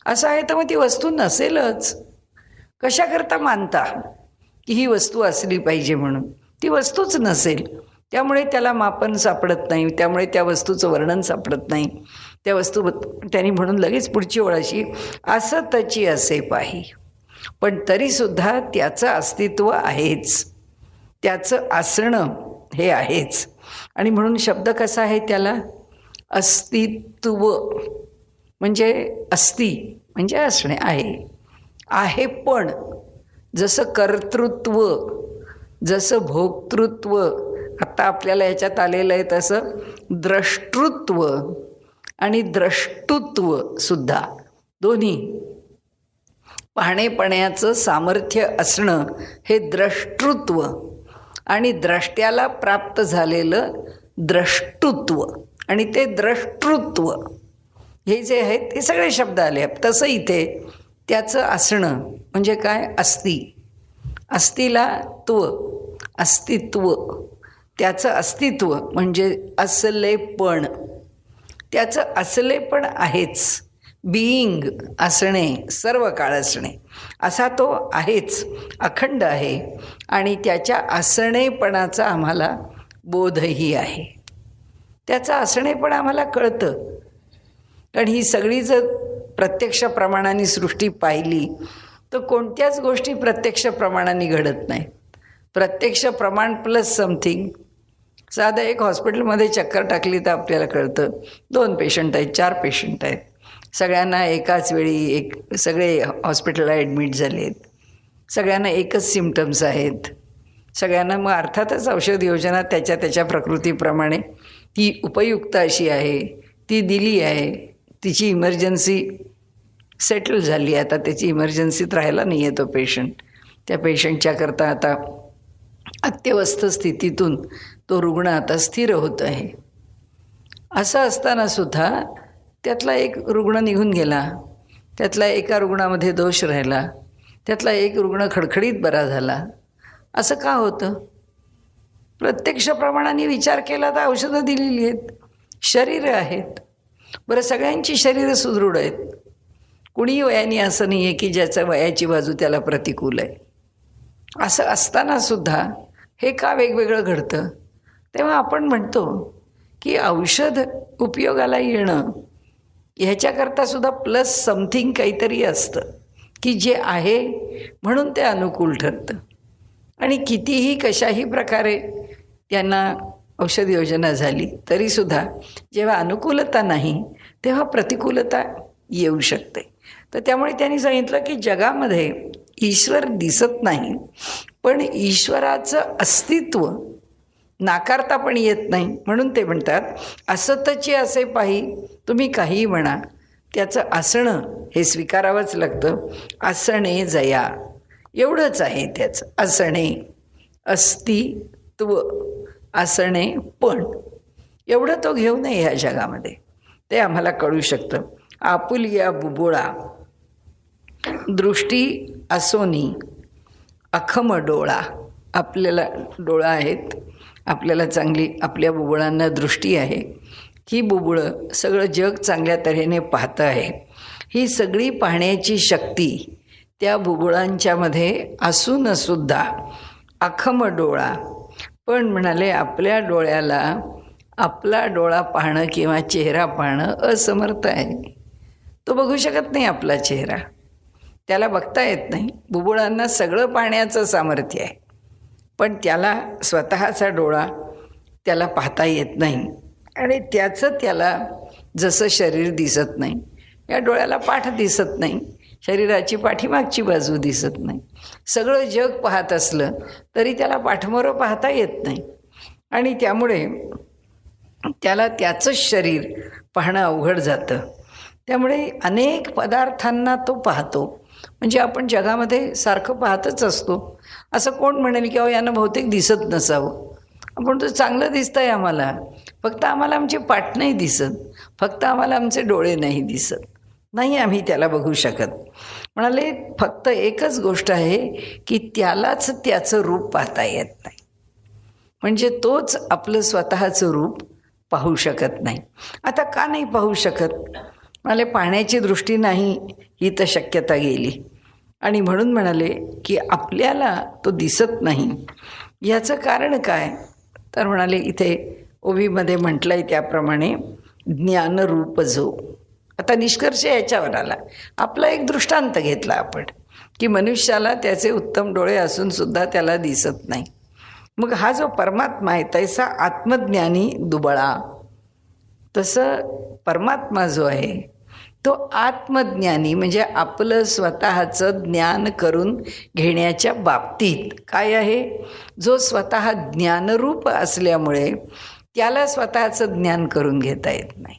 असं आहे, तर मग ती वस्तू नसेलच. कशाकरता मानता की ही वस्तू असली पाहिजे म्हणून? ती वस्तूच नसेल, त्यामुळे त्याला मापन सापडत नाही, त्यामुळे त्या वस्तूचं वर्णन सापडत नाही. त्या वस्तू त्यांनी म्हणून लगेच पुढची ओळ अशी, असतची असे पाही, पण तरीसुद्धा त्याचं अस्तित्व आहेच, त्याचं असणं हे आहेच. आणि म्हणून शब्द कसा आहे त्याला? अस्तित्व म्हणजे अस्ति म्हणजे असणे आहे, आहे पण जसं कर्तृत्व, जसं भोक्तृत्व आता आपल्याला ह्याच्यात आलेलं आहे, तसं द्रष्टृत्व आणि द्रष्टुत्व सुद्धा दोन्ही पाहणेपणाचं सामर्थ्य असणं हे द्रष्टृत्व आणि द्रष्ट्याला प्राप्त झालेलं द्रष्टुत्व आणि ते द्रष्टृत्व हे जे आहेत ते सगळे शब्द आले. तसं इथे त्याचं असणं म्हणजे काय? अस्ति, अस्तिला त्व, अस्तित्व, त्याचं अस्तित्व म्हणजे असलेपण, त्याचं असलेपण आहेच. बिईंग असणे, सर्व काळ असणे, असा तो आहेच, अखंड आहे. आणि त्याच्या असणेपणाचा आम्हाला बोधही आहे, त्याचं असणेपण आम्हाला कळतं. कारण ही सगळी जर प्रत्यक्ष प्रमाणाने सृष्टी पाहिली तर कोणत्याच गोष्टी प्रत्यक्ष प्रमाणाने घडत नाहीत. प्रत्यक्ष प्रमाण प्लस समथिंग. साधं एक हॉस्पिटलमध्ये चक्कर टाकली तर आपल्याला कळतं 2 पेशंट आहेत, 4 पेशंट आहेत, सगळ्यांना एकाच वेळी सगळे हॉस्पिटलला ॲडमिट झाले आहेत, सगळ्यांना एकच सिम्पटम्स आहेत, सगळ्यांना मग अर्थातच औषध योजना त्याच्या प्रकृतीप्रमाणे ती उपयुक्त अशी आहे, ती दिली आहे, तिची इमर्जन्सी सेटल झाली आहे, आता त्याची इमर्जन्सीत राहायला नाही आहे तो पेशंट. त्या पेशंटच्याकरता आता अत्यवस्थ स्थितीतून तो रुग्ण आता स्थिर होत आहे. असं असतानासुद्धा त्यातला एक रुग्ण निघून गेला, त्यातला एका रुग्णामध्ये दोष राहिला, त्यातला एक रुग्ण खडखडीत बरा झाला. असं का होतं? प्रत्यक्ष प्रमाणाने विचार केला तर औषधं दिलेली आहेत, शरीरं आहेत. बरं, सगळ्यांची शरीरं सुदृढ आहेत, कुणीही वयाने असं नाही आहे की ज्याचं वयाची बाजू त्याला प्रतिकूल आहे. असं असतानासुद्धा हे का वेगवेगळं घडतं? तेव्हा आपण म्हणतो की औषध उपयोगाला येणं ह्याच्याकरतासुद्धा प्लस समथिंग काहीतरी असतं की जे आहे म्हणून ते अनुकूल ठरतं. आणि कितीही कशाही प्रकारे त्यांना औषध योजना झाली तरीसुद्धा जेव्हा अनुकूलता नाही तेव्हा प्रतिकूलता येऊ शकते. तर त्यामुळे त्यांनी सांगितलं की जगामध्ये ईश्वर दिसत नाही, पण ईश्वराचं अस्तित्व नाकारता पण येत नाही. म्हणून ते म्हणतात असतचे असे पाही, तुम्ही काहीही म्हणा त्याचं असणं हे स्वीकारावंच लागतं. असणे जया एवढंच आहे त्याचं. असणे, अस्तित्व, असणे पण, एवढं तो घेऊ नये ह्या जगामध्ये. ते आम्हाला कळू शकतं. आपुलिया बुबुळा दृष्टी असोनी अखम डोळा. आपल्याला डोळा आहेत, आपल्याला चांगली आपल्या बुबुळांना दृष्टी आहे. ही बुबुळं सगळं जग चांगल्या तऱ्हेने पाहतं आहे. ही सगळी पाहण्याची शक्ती त्या बुबुळांच्यामध्ये असूनसुद्धा अखम डोळा. पण म्हणाले आपल्या डोळ्याला आपला डोळा पाहणं किंवा चेहरा पाहणं असमर्थ आहे. तो बघू शकत नाही आपला चेहरा, त्याला बघता येत नाही. बुबुळांना सगळं पाहण्याचं सामर्थ्य आहे, पण त्याला स्वतःचा डोळा त्याला पाहता येत नाही. आणि त्याचं त्याला जसं शरीर दिसत नाही, या डोळ्याला पाठ दिसत नाही, शरीराची पाठीमागची बाजू दिसत नाही. सगळं जग पाहत असलं तरी त्याला पाठमोरं पाहता येत नाही. आणि त्यामुळे त्याला त्याचंच शरीर पाहणं अवघड जातं. त्यामुळे अनेक पदार्थांना तो पाहतो. म्हणजे आपण जगामध्ये सारखं पाहतच असतो. असं कोण म्हणेल की अहो यानं बहुतेक दिसत नसावं. आपण तो चांगलं दिसतं आहे आम्हाला, फक्त आम्हाला आमची पाठ नाही दिसत, फक्त आम्हाला आमचे डोळे नाही दिसत, नाही आम्ही त्याला बघू शकत. म्हणाले फक्त एकच गोष्ट आहे की त्यालाच त्याचं रूप पाहता येत नाही. म्हणजे तोच आपलं स्वतःचं रूप पाहू शकत नाही. आता का नाही पाहू शकत? म्हणाले पाहण्याची दृष्टी नाही ही तर शक्यता गेली. आणि म्हणून म्हणाले की आपल्याला तो दिसत नाही. याचं कारण काय? तर म्हणाले इथे ओवीमध्ये म्हटलं आहे त्याप्रमाणे ज्ञानरूप जो. आता निष्कर्ष याच्यावर आला. आपला एक दृष्टांत घेतला आपण की मनुष्याला त्याचे उत्तम डोळे असूनसुद्धा त्याला दिसत नाही. मग हा जो परमात्मा आहे तैसा आत्मज्ञानी दुबळा. तसं परमात्मा जो आहे तो आत्मज्ञानी म्हणजे आपलं स्वतःचं ज्ञान करून घेण्याच्या बाबतीत काय आहे, जो स्वतः ज्ञानरूप असल्यामुळे त्याला स्वतःचं ज्ञान करून घेता येत नाही.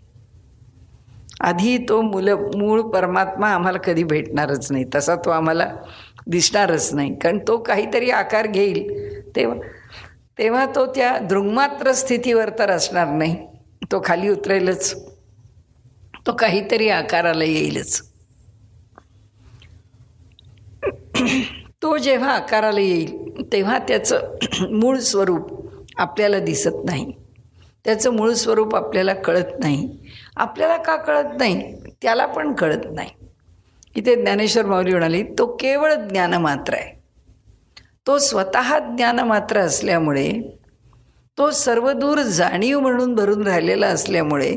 आधी तो मूळ परमात्मा आम्हाला कधी भेटणारच नाही, तसा तो आम्हाला दिसणारच नाही. कारण तो काहीतरी आकार घेईल तेव्हा तो त्या दृङ्मात्र स्थितीवर तर असणार नाही, तो खाली उतरेलच, तो काहीतरी आकाराला येईलच. तो जेव्हा आकाराला येईल तेव्हा त्याचं मूळ स्वरूप आपल्याला दिसत नाही, त्याचं मूळ स्वरूप आपल्याला कळत नाही. आपल्याला का कळत नाही? त्याला पण कळत नाही. इथे ज्ञानेश्वर माऊली म्हणाली तो केवळ ज्ञानमात्र आहे. तो स्वतः ज्ञानमात्र असल्यामुळे, तो सर्वदूर जाणीव म्हणून भरून राहिलेला असल्यामुळे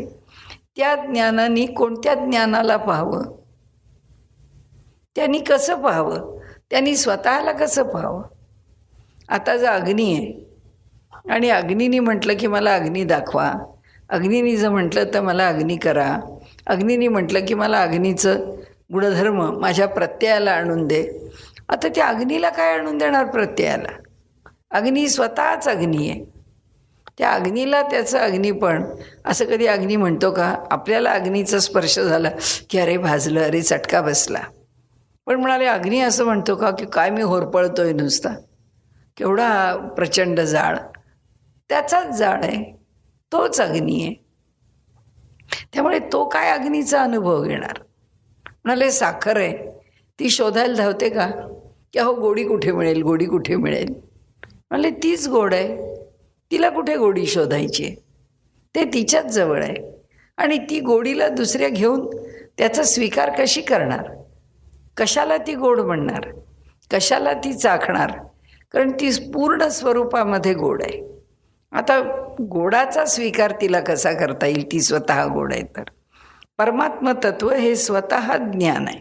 त्या ज्ञानाने कोणत्या ज्ञानाला पाहावं, त्यांनी कसं पाहावं, त्यांनी स्वतःला कसं पाहावं. आता जर अग्नी आहे आणि अग्नीने म्हटलं की मला अग्नी दाखवा, अग्नीने जर म्हटलं तर मला अग्नी करा, अग्नीने म्हटलं की मला अग्नीचं गुणधर्म माझ्या प्रत्ययाला आणून दे. आता त्या अग्नीला काय आणून देणार प्रत्ययाला? अग्नी स्वतःच अग्नी आहे. त्या अग्नीला त्याचं अग्नीपण, असं कधी अग्नी म्हणतो का? आपल्याला अग्नीचा स्पर्श झाला की अरे भाजलं, अरे चटका बसला. पण म्हणाले अग्नी असं म्हणतो का की काय मी होरपळतोय नुसता, केवढा प्रचंड जाळ? त्याचाच जाळ आहे, तोच अग्नी आहे. त्यामुळे तो काय अग्नीचा अनुभव घेणार? म्हणाले साखर आहे, ती शोधायला धावते का की अहो गोडी कुठे मिळेल, गोडी कुठे मिळेल? म्हणाले तीच गोड आहे, तिला कुठे गोडी शोधायची आहे? ते तिच्याच जवळ आहे. आणि ती गोडीला दुसऱ्या घेऊन त्याचा स्वीकार कशी करणार? कशाला ती गोड म्हणणार, कशाला ती चाखणार? कारण ती पूर्ण स्वरूपामध्ये गोड आहे. आता गोडाचा स्वीकार तिला कसा करता येईल? ती स्वतः गोड आहे. तर परमात्म तत्व हे स्वतः ज्ञान आहे,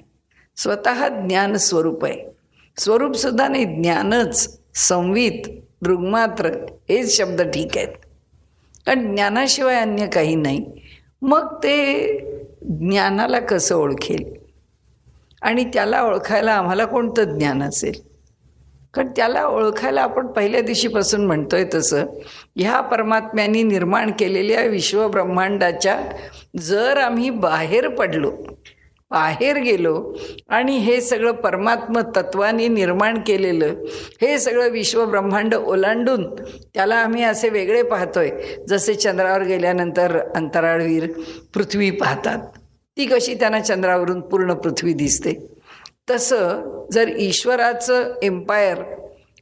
स्वतः ज्ञान स्वरूप आहे. स्वरूपसुद्धा नाही, ज्ञानच. संवित, दृग्मात्र हेच शब्द ठीक आहेत, कारण ज्ञानाशिवाय अन्य काही नाही. मग ते ज्ञानाला कसं ओळखेल? आणि त्याला ओळखायला आम्हाला कोणतं ज्ञान असेल? कारण त्याला ओळखायला आपण पहिल्या दिवशीपासून म्हणतोय तसं ह्या परमात्म्यांनी निर्माण केलेल्या विश्वब्रह्मांडाच्या जर आम्ही बाहेर पडलो, बाहेर गेलो आणि हे सगळं परमात्म तत्वाने निर्माण केलेलं हे सगळं विश्वब्रह्मांड ओलांडून त्याला आम्ही असे वेगळे पाहतोय, जसे चंद्रावर गेल्यानंतर अंतराळवीर पृथ्वी पाहतात, ती कशी त्यांना चंद्रावरून पूर्ण पृथ्वी दिसते, तसं जर ईश्वराचं एम्पायर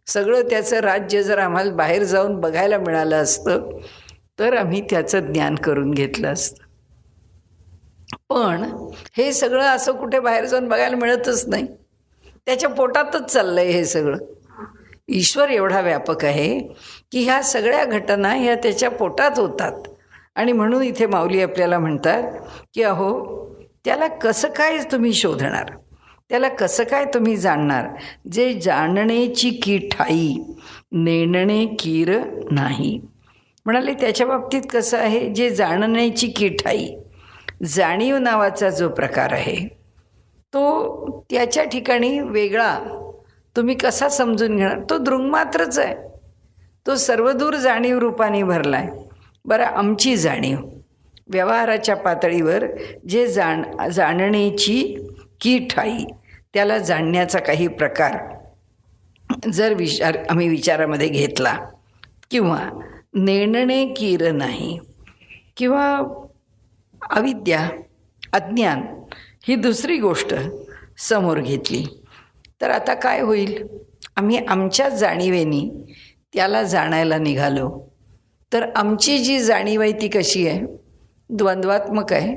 सगळं त्याचं राज्य जर आम्हाला बाहेर जाऊन बघायला मिळालं असतं तर आम्ही त्याचं ज्ञान करून घेतलं असतं. पण हे सगळं असं कुठे बाहेर जाऊन बघायला मिळतच नाही, त्याच्या पोटातच चाललं आहे हे सगळं. ईश्वर एवढा व्यापक आहे की ह्या सगळ्या घटना ह्या त्याच्या पोटात होतात. आणि म्हणून इथे माऊली आपल्याला म्हणतात की अहो त्याला कसं काय तुम्ही शोधणार, त्याला कसं काय तुम्ही जाणणार, जे जाणण्याची की ठाई नेणणे कीर नाही. म्हणाले त्याच्या बाबतीत कसं आहे, जे जाणण्याची की ठाई, जाणीव नावाचा जो प्रकार आहे तो त्याच्या ठिकाणी वेगळा तुम्ही कसा समजून घेणार, तो दृंगमात्रच आहे, तो सर्वदूर जाणीव रूपाने भरला आहे. बरं आमची जाणीव व्यवहाराच्या पातळीवर जे जाणण्याची की ठाई, त्याला जाणण्याचा काही प्रकार जर आम्ही विचारामध्ये घेतला किंवा नेणणे कीर नाही किंवा अविद्या अज्ञान ही दुसरी गोष्ट समोर घेतली तर आता काय होईल, आम्ही आमच्या जाणीवेनी त्याला जाणायला निघालो तर आमची जी जाणीव आहे ती कशी आहे, द्वंद्वात्मक आहे.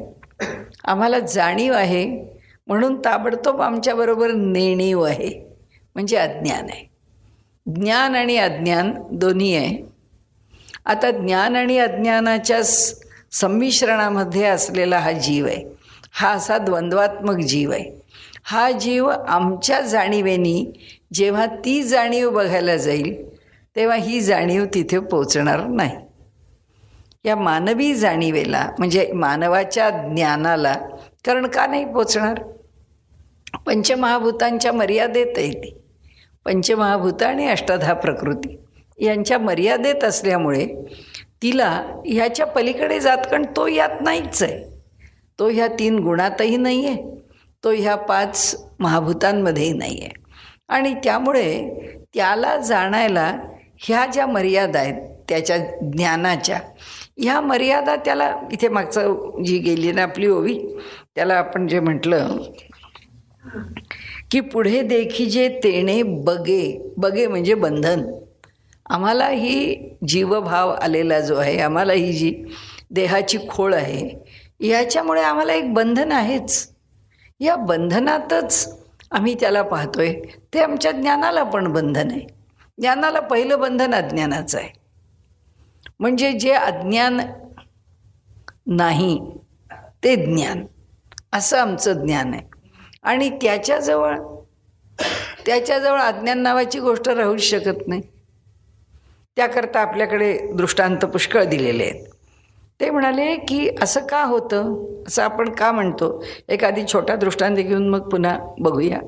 आम्हाला जाणीव आहे म्हणून ताबडतोब आमच्याबरोबर नेणीव आहे, म्हणजे अज्ञान आहे. ज्ञान आणि अज्ञान दोन्ही आहे. आता ज्ञान आणि अज्ञानाच्या संमिश्रणामध्ये असलेला हा जीव आहे, हा असा द्वंद्वात्मक जीव आहे. हा जीव आमच्या जाणीवेनी जेव्हा ती जाणीव बघायला जाईल तेव्हा ही जाणीव तिथे पोचणार नाही. या मानवी जाणीवेला म्हणजे मानवाच्या ज्ञानाला कारण का नाही पोचणार, पंचमहाभूतांच्या मर्यादेत आहे ती. पंचमहाभूत आणि अष्टाधा प्रकृती यांच्या मर्यादेत असल्यामुळे तिला ह्याच्या पलीकडे जात, कारण तो यात नाहीच आहे. तो ह्या 3 गुणातही नाही आहे, तो ह्या 5 महाभूतांमध्येही नाही आहे. आणि त्यामुळे त्याला जाणायला ह्या ज्या मर्यादा आहेत त्याच्या ज्ञानाच्या, ह्या मर्यादा त्याला इथे मागचं जी गेली ना आपली ओवी, त्याला आपण जे म्हटलं की पुढे देखीजे तेणे बगे, बगे म्हणजे बंधन. आम्हाला ही जीवभाव आलेला जो आहे, आम्हाला ही जी देहाची खोळ आहे, याच्यामुळे आम्हाला एक बंधन आहेच. या बंधनातच आम्ही त्याला पाहतोय. ते आमच्या ज्ञानाला पण बंधन आहे. ज्ञानाला पहिलं बंधन अज्ञानाचं आहे. म्हणजे जे अज्ञान नाही ते ज्ञान, असं आमचं ज्ञान आहे. आणि त्याच्याजवळ अज्ञान नावाची गोष्ट राहूच शकत नाही. त्याकरता आपल्याकडे दृष्टांत पुष्कळ दिलेले आहेत. ते म्हणाले की असं का होतं, असं आपण का म्हणतो. एखादी छोटा दृष्टांत घेऊन मग पुन्हा बघूया.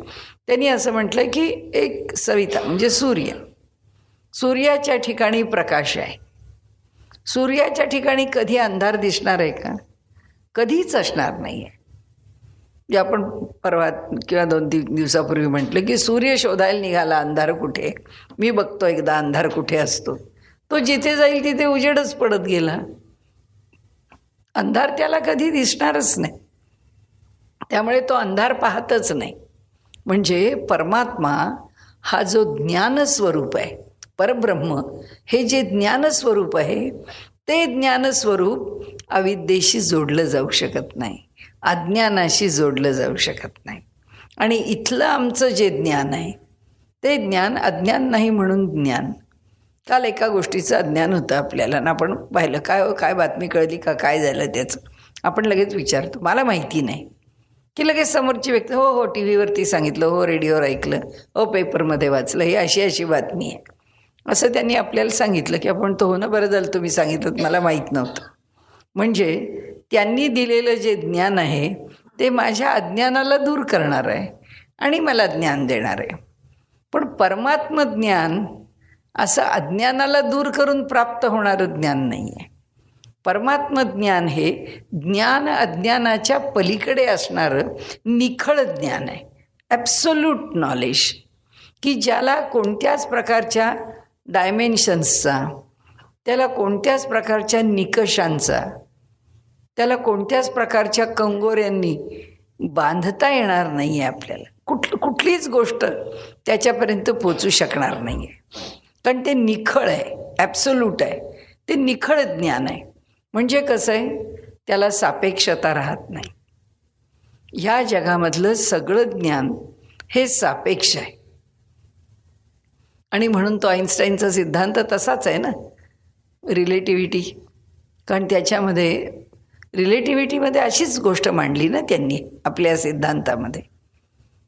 त्यांनी असं म्हटलं की एक सविता म्हणजे सूर्य, सूर्याच्या ठिकाणी प्रकाश आहे. सूर्याच्या ठिकाणी कधी अंधार दिसणार आहे का, कधीच असणार नाही आहे. जे आपण परवा किंवा 2-3 दिवसापूर्वी म्हटलं की सूर्य शोधायला निघाला, अंधार कुठे, मी बघतो एकदा अंधार कुठे असतो. तो जिथे जाईल तिथे उजेडच पडत गेला. अंधार त्याला कधी दिसणारच नाही. त्यामुळे तो अंधार पाहतच नाही. म्हणजे परमात्मा हा जो ज्ञानस्वरूप आहे, परब्रह्म हे जे ज्ञानस्वरूप आहे, ते ज्ञानस्वरूप अविद्येशी जोडलं जाऊ शकत नाही, अज्ञानाशी जोडलं जाऊ शकत नाही. आणि इथलं आमचं जे ज्ञान आहे ते ज्ञान अज्ञान नाही म्हणून ज्ञान. काल एका गोष्टीचं अज्ञान होतं आपल्याला ना, आपण पाहिलं काय बातमी कळली का, काय झालं त्याचं आपण लगेच विचारतो, मला माहिती नाही, की लगेच समोरची व्यक्ती हो टी व्हीवरती सांगितलं, हो रेडिओवर ऐकलं, हो पेपरमध्ये वाचलं, ही अशी बातमी आहे असं त्यांनी आपल्याला सांगितलं की आपण तो हो ना, बरं झालं तुम्ही सांगितलं, मला माहीत नव्हतं. म्हणजे त्यांनी दिलेलं जे ज्ञान आहे ते माझ्या अज्ञानाला दूर करणार आहे आणि मला ज्ञान देणार आहे. पण परमात्मज्ञान असं अज्ञानाला दूर करून प्राप्त होणारं ज्ञान नाही आहे. परमात्मज्ञान हे ज्ञान अज्ञानाच्या पलीकडे असणारं निखळ ज्ञान आहे, ॲब्सोल्यूट नॉलेज, की ज्याला कोणत्याच प्रकारच्या डायमेन्शन्सचा, त्याला कोणत्याच प्रकारच्या निकषांचा, त्याला कोणत्याच प्रकारच्या कंगोऱ्यांनी बांधता येणार नाही आहे. आपल्याला कुठलीच गोष्ट त्याच्यापर्यंत पोचू शकणार नाही आहे, कारण ते निखळ आहे, ॲब्सोल्यूट आहे, ते निखळ ज्ञान आहे. म्हणजे कसं आहे, त्याला सापेक्षता राहत नाही. ह्या जगामधलं सगळं ज्ञान हे सापेक्ष आहे. आणि म्हणून तो आईन्स्टाईनचा सिद्धांत तसाच आहे ना, रिलेटिव्हिटी. कारण त्याच्यामध्ये रिलेटिव्हिटीमध्ये अशीच गोष्ट मांडली ना त्यांनी आपल्या सिद्धांतामध्ये,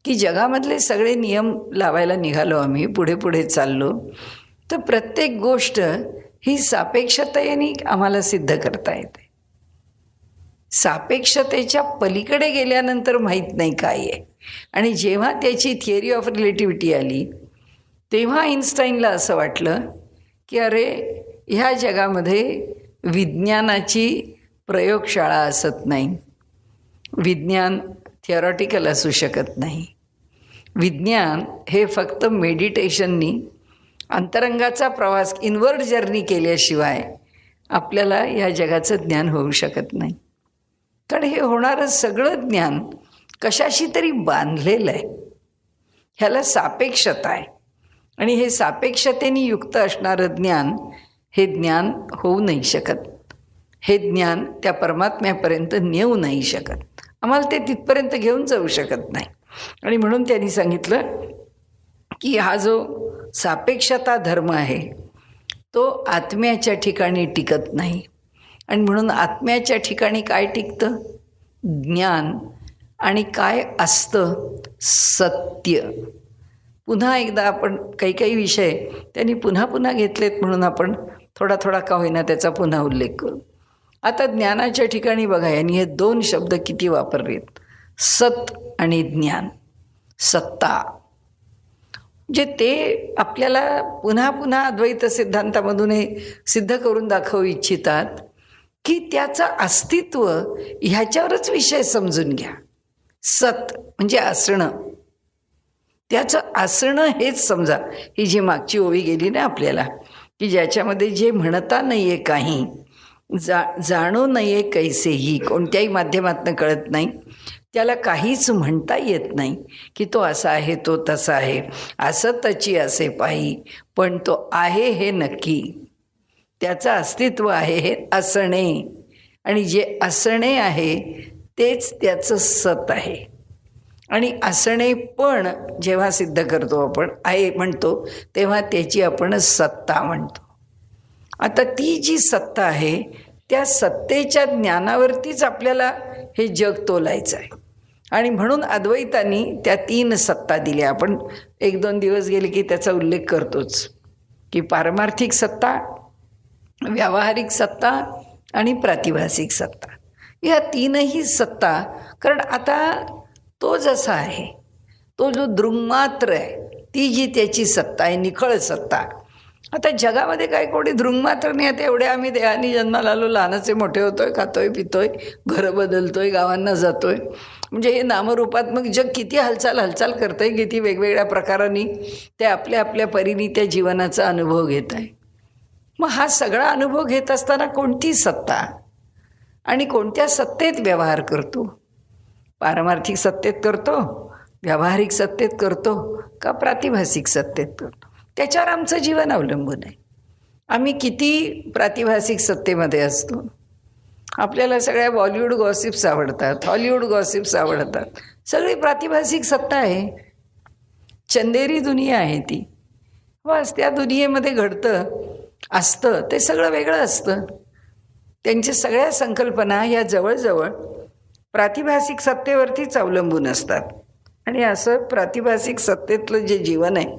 की जगामधले सगळे नियम लावायला निघालो आम्ही, पुढे पुढे चाललो, तर प्रत्येक गोष्ट ही सापेक्षतेने आम्हाला सिद्ध करता येते. सापेक्षतेच्या पलीकडे गेल्यानंतर माहीत नाही काय आहे. आणि जेव्हा त्याची थिअरी ऑफ रिलेटिव्हिटी आली, तेव्हा आईन्स्टाईनला असं वाटलं की अरे, ह्या जगामध्ये विज्ञानाची प्रयोगशाळा असत नाही, विज्ञान थिअरॉटिकल असू शकत नाही. विज्ञान हे फक्त मेडिटेशननी, अंतरंगाचा प्रवास, इनवर्ड जर्नी केल्याशिवाय आपल्याला या जगाचं ज्ञान होऊ शकत नाही. कारण हे होणारं सगळं ज्ञान कशाशी तरी बांधलेलं आहे. ह्याला सापेक्षता आहे. आणि हे सापेक्षतेने युक्त असणारं ज्ञान, हे ज्ञान होऊ नाही शकत. हे ज्ञान त्या परमात्म्यापर्यंत नेऊ नाही शकत. आम्हाला ते तिथपर्यंत घेऊन जाऊ शकत नाही. आणि म्हणून त्यांनी सांगितलं की हा जो सापेक्षता धर्म आहे तो आत्म्याच्या ठिकाणी टिकत नाही. आणि म्हणून आत्म्याच्या ठिकाणी काय टिकतं? ज्ञान. आणि काय असतं? सत्य. पुन्हा एकदा आपण काही काही विषय त्यांनी पुन्हा पुन्हा घेतलेत, म्हणून आपण थोडा थोडा का होईना त्याचा पुन्हा उल्लेख करू. आता ज्ञानाच्या ठिकाणी बघा, यांनी हे दोन शब्द किती वापरलेत, सत आणि ज्ञान. सत्ता म्हणजे ते आपल्याला पुन्हा पुन्हा अद्वैत सिद्धांतामधून हे सिद्ध करून दाखवू इच्छितात की त्याचं अस्तित्व ह्याच्यावरच विषय समजून घ्या. सत म्हणजे असणं, त्याचं असणं हेच समजा. ही जी मागची ओवी गेली ना आपल्याला, की ज्याच्यामध्ये जे म्हणता नाही आहे काही, जाणू नाही आहे कैसेही, कोणत्याही माध्यमातनं कळत नाही, त्याला काहीच म्हणता येत नाही की तो असा आहे, तो तसा आहे, असं तची असे पाही, पण तो आहे हे नक्की, त्याचं अस्तित्व आहे हे असणे. आणि जे असणे आहे तेच त्याचं सत आहे. आणि असणे पण जेव्हा सिद्ध करतो आपण, आहे म्हणतो, तेव्हा त्याची आपण सत्ता म्हणतो. आता ती जी सत्ता आहे त्या सत्तेच्या ज्ञानावरतीच आपल्याला हे जग तोलायचं आहे. आणि म्हणून अद्वैतांनी त्या तीन सत्ता दिल्या. आपण एक दोन दिवस गेले की त्याचा उल्लेख करतोच, की पारमार्थिक सत्ता, व्यावहारिक सत्ता आणि प्रातिभासिक सत्ता. या तीनही सत्ता, कारण आता तो जसा आहे, तो जो दृङ्मात्र आहे, ती जी त्याची सत्ता आहे, निखळ सत्ता. आता जगामध्ये काय कोणी दृङ्मात्र नाही. आता एवढे आम्ही देहानी जन्माला आलो, लहानाचे मोठे होतोय, खातोय पितोय, घरं बदलतोय, गावांना जातोय. म्हणजे हे नामरूपात्मक जग किती हालचाल करतंय, किती वेगवेगळ्या प्रकारांनी ते आपल्या आपल्या परीने त्या जीवनाचा अनुभव घेत आहे. मग हा सगळा अनुभव घेत असताना कोणती सत्ता आणि कोणत्या सत्तेत व्यवहार करतो? पारमार्थिक सत्तेत करतो, व्यावहारिक सत्तेत करतो, का प्रातिभासिक सत्तेत करतो? त्याच्यावर आमचं जीवन अवलंबून आहे. आम्ही किती प्रातिभासिक सत्तेमध्ये असतो. आपल्याला सगळ्या बॉलिवूड गॉसिप्स आवडतात, हॉलिवूड गॉसिप्स आवडतात, सगळी प्रातिभासिक सत्ता आहे, चंदेरी दुनिया आहे ती. बस त्या दुनियेमध्ये घडतं असतं ते सगळं वेगळं असतं. त्यांच्या सगळ्या संकल्पना ह्या जवळजवळ प्रातिभासिक सत्तेवरतीच अवलंबून असतात. आणि असं प्रातिभासिक सत्तेतलं जे जीवन आहे,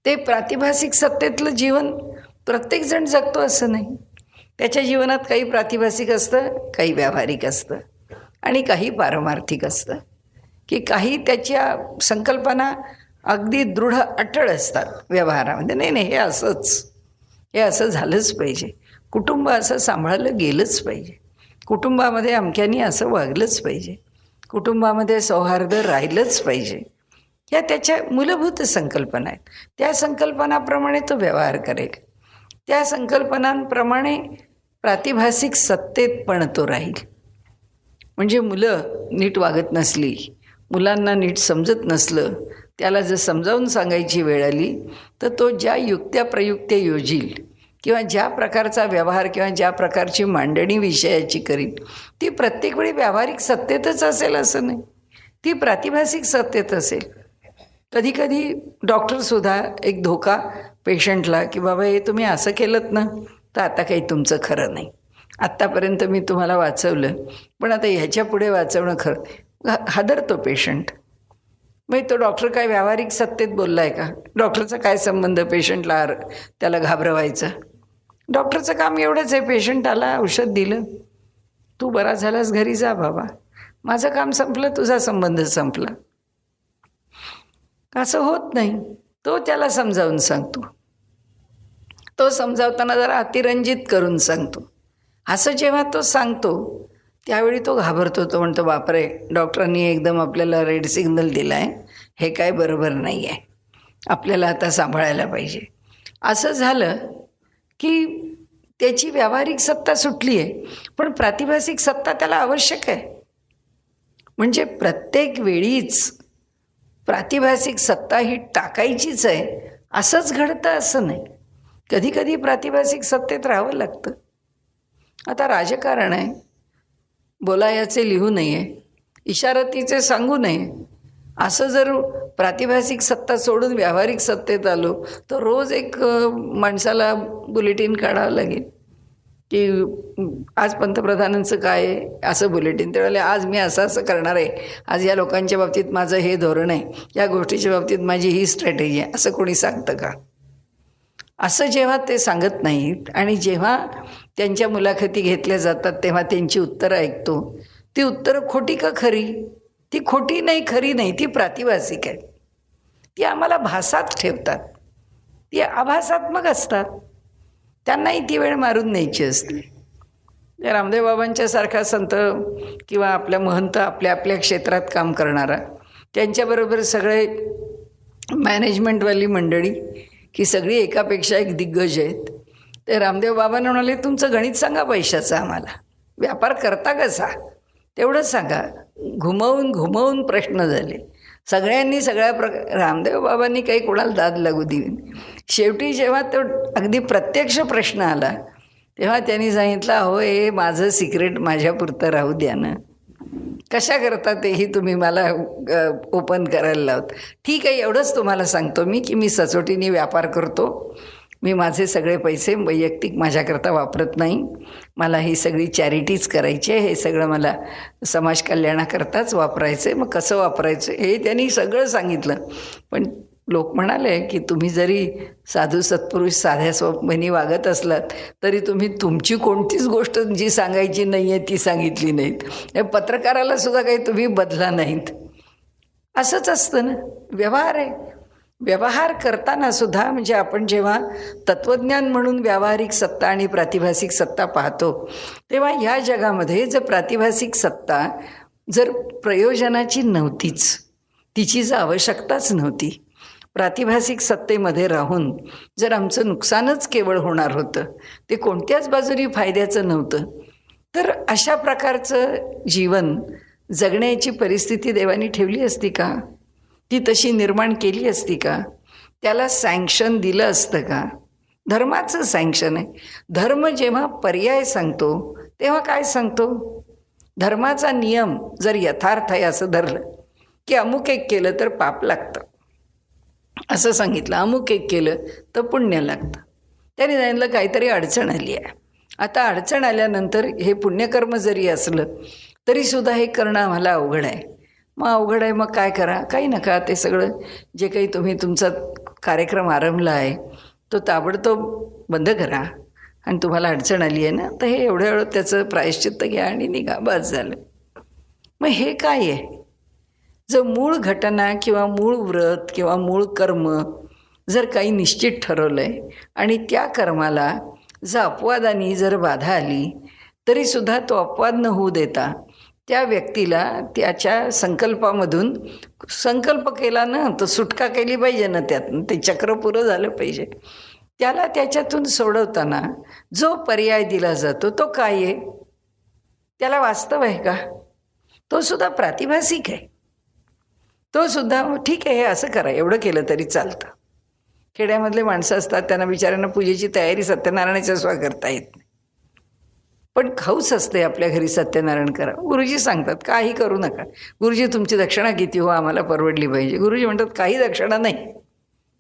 ते प्रातिभासिक सत्तेतलं जीवन प्रत्येकजण जगतो असं नाही. त्याच्या जीवनात काही प्रातिभासिक असतं, काही व्यावहारिक असतं, आणि काही पारमार्थिक असतं, की काही त्याच्या संकल्पना अगदी दृढ अटळ असतात व्यवहारामध्ये. नाही नाही, हे असं झालंच पाहिजे, कुटुंब असं सांभाळलं गेलंच पाहिजे, कुटुंबामध्ये अमक्यानी असं वागलंच पाहिजे, कुटुंबामध्ये सौहार्द राहिलंच पाहिजे, ह्या त्याच्या मूलभूत संकल्पना आहेत. त्या संकल्पनाप्रमाणे तो व्यवहार करेल. त्या संकल्पनांप्रमाणे प्रातिभासिक सत्तेत पण तो राहील. म्हणजे मुलं नीट वागत नसली, मुलांना नीट समजत नसलं, त्याला जर समजावून सांगायची वेळ आली तर तो ज्या युक्त्या प्रयुक्त्या योजील किंवा ज्या प्रकारचा व्यवहार किंवा ज्या प्रकारची मांडणी विषयाची करील ती प्रत्येक वेळी व्यावहारिक सत्तेतच असेल असं नाही, ती प्रातिभासिक सत्तेत असेल. कधीकधी डॉक्टरसुद्धा एक धोका पेशंटला की बाबा हे तुम्ही असं केलंत ना तर आता काही तुमचं खरं नाही, आत्तापर्यंत मी तुम्हाला वाचवलं पण आता ह्याच्या पुढे वाचवणं खरं, हादरतो पेशंट. मग तो डॉक्टर काय व्यावहारिक सत्तेत बोलला आहे का? डॉक्टरचा काय संबंध पेशंटला त्याला घाबरवायचा? डॉक्टरचं काम एवढंच आहे, पेशंट आला औषध दिलं, तू बरा झालास घरी जा बाबा, माझं काम संपलं, तुझा संबंध संपला. असं होत नाही. तो त्याला समजावून सांगतो, तो समजावताना जरा अतिरंजित करून सांगतो. असं जेव्हा तो सांगतो त्यावेळी तो घाबरतो. तो म्हणतो बापरे, डॉक्टरांनी एकदम आपल्याला रेड सिग्नल दिला आहे, हे काय बरोबर नाही आहे, आपल्याला आता सांभाळायला पाहिजे. असं झालं की त्याची व्यावहारिक सत्ता सुटली आहे पण प्रातिभासिक सत्ता त्याला आवश्यक आहे. म्हणजे प्रत्येक वेळीच प्रातिभासिक सत्ता ही टाकायचीच आहे असंच घडतं असं नाही. कधीकधी प्रातिभासिक सत्तेत राहावं लागतं. आता राजकारण आहे, बोलायाचे लिहू नये, इशारतीचे सांगू नये, असं जर प्रातिभासिक सत्ता सोडून व्यावहारिक सत्तेत आलो तर रोज एक माणसाला बुलेटिन काढावं लागेल की आज पंतप्रधानांचं काय आहे असं बुलेटिन. त्यावेळेला आज मी असं करणार आहे, आज या लोकांच्या बाबतीत माझं हे धोरण आहे, या गोष्टीच्या बाबतीत माझी ही स्ट्रॅटेजी आहे, असं कोणी सांगतं का? असं जेव्हा ते सांगत नाहीत आणि जेव्हा त्यांच्या मुलाखती घेतल्या जातात तेव्हा त्यांची उत्तरं ऐकतो, ती उत्तरं खोटी का खरी? ती खोटी नाही, खरी नाही, ती प्रातिभासिक आहे. ती आम्हाला भासात ठेवतात, ती आभासात्मक असतात, त्यांनाही ती वेळ मारून न्यायची असते. रामदेव बाबांच्या सारखा संत किंवा आपल्या महंत आपल्या आपल्या क्षेत्रात काम करणारा, त्यांच्याबरोबर सगळे मॅनेजमेंटवाली मंडळी की सगळी एकापेक्षा एक दिग्गज आहेत. ते रामदेव बाबांना म्हणाले तुमचं गणित सांगा पैशाचं, आम्हाला व्यापार करता कसा तेवढं सांगा. घुमवून घुमवून प्रश्न झाले, सगळ्यांनी रामदेव बाबांनी काही कोणाला दाद लागू दिली. शेवटी जेव्हा तो अगदी प्रत्यक्ष प्रश्न आला तेव्हा त्यांनी सांगितलं, अहो हे माझं सिक्रेट माझ्यापुरतं राहू द्या ना, कशा करता तेही तुम्ही मला ओपन करायला लावत. ठीक आहे, एवढंच तुम्हाला सांगतो मी की मी सचोटीने व्यापार करतो, मी माझे सगळे पैसे वैयक्तिक माझ्याकरता वापरत नाही, मला ही सगळी चॅरिटीज करायची आहे, हे सगळं मला समाज कल्याणाकरताच वापरायचं आहे. मग कसं वापरायचं हे त्यांनी सगळं सांगितलं. पण लोक म्हणाले की तुम्ही जरी साधू सत्पुरुष साध्या स्वप्नी वागत असलात तरी तुम्ही तुमची कोणतीच गोष्ट जी सांगायची नाही आहे ती सांगितली नाहीत, या पत्रकाराला सुद्धा काही तुम्ही बदला नाहीत. असंच असतं ना, व्यवहार आहे. व्यवहार करताना सुद्धा म्हणजे आपण जेव्हा तत्त्वज्ञान म्हणून व्यावहारिक सत्ता आणि प्रातिभासिक सत्ता पाहतो तेव्हा ह्या जगामध्ये जर प्रातिभासिक सत्ता जर प्रयोजनाची नव्हतीच, तिची जर आवश्यकताच नव्हती, प्रातिभासिक सत्तेमध्ये राहून जर आमचं नुकसानच केवळ होणार होतं, ते कोणत्याच बाजूनी फायद्याचं नव्हतं, तर अशा प्रकारचं जीवन जगण्याची परिस्थिती देवानी ठेवली असती का? ती तशी निर्माण केली असती का? त्याला सँक्शन दिलं असतं का? धर्माचं सँक्शन आहे. धर्म जेव्हा पर्याय सांगतो तेव्हा काय सांगतो? धर्माचा नियम जर यथार्थ आहे असं धरलं की अमुक एक केलं तर पाप लागतं असं सांगितलं, अमुक एक केलं तर पुण्य लागतं. त्याने सांगितलं काहीतरी अडचण आली आहे, आता अडचण आल्यानंतर हे पुण्यकर्म जरी असलं तरीसुद्धा हे करणं आम्हाला अवघड आहे. मग अवघड आहे, मग काय करा? काही नका, ते सगळं जे काही तुम्ही तुमचा कार्यक्रम आरंभला आहे तो ताबडतोब बंद करा, आणि तुम्हाला अडचण आली आहे ना तर हे एवढं त्याचं प्रायश्चित्त घ्या आणि निघा, बस झालं. मग हे काय आहे? जर मूळ घटना किंवा मूळ व्रत किंवा मूळ कर्म जर काही निश्चित ठरवलं आहे आणि त्या कर्माला जर अपवादाने जर बाधा आली तरीसुद्धा तो अपवाद न होऊ देता त्या व्यक्तीला त्याच्या संकल्पामधून संकल्प केला ना तर सुटका केली पाहिजे ना, त्यातून ते चक्र पुरं झालं पाहिजे. त्याला त्याच्यातून सोडवताना जो पर्याय दिला जातो तो काय आहे? त्याला वास्तव आहे का? तो सुद्धा प्रातिभासिक आहे. तो सुद्धा ठीक आहे, हे असं करा, एवढं केलं तरी चालतं. खेड्यामधले माणसं असतात, त्यांना बिचाऱ्यांना पूजेची तयारी सत्यनारायणाच्या स्वा करता येत नाही, पण हौस असते आपल्या घरी सत्यनारायण करा. गुरुजी सांगतात काही करू नका. गुरुजी तुमची दक्षिणा किती हो, आम्हाला परवडली पाहिजे. गुरुजी म्हणतात काही दक्षिणा नाही,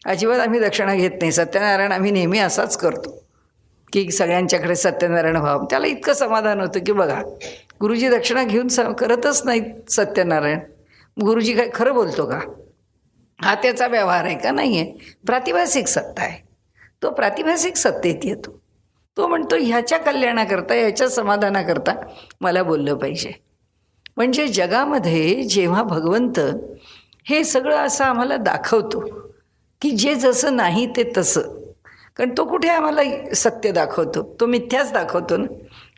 अजिबात आम्ही दक्षिणा घेत नाही. सत्यनारायण आम्ही नेहमी असाच करतो की सगळ्यांच्याकडे सत्यनारायण व्हावं. त्याला इतकं समाधान होतं की बघा गुरुजी दक्षिणा घेऊन करतच नाहीत सत्यनारायण. गुरुजी काय खरं बोलतो का? हा त्याचा व्यवहार आहे का? नाही आहे. प्रातिभासिक सत्ता आहे. तो प्रातिभासिक सत्तेत येतो. तो म्हणतो ह्याच्या कल्याणाकरता, ह्याच्या समाधानाकरता मला बोललं पाहिजे. म्हणजे जगामध्ये जेव्हा भगवंत हे सगळं असं आम्हाला दाखवतो की जे जसं नाही ते तसं, कारण तो कुठे आम्हाला सत्य दाखवतो? तो मिथ्याच दाखवतो ना.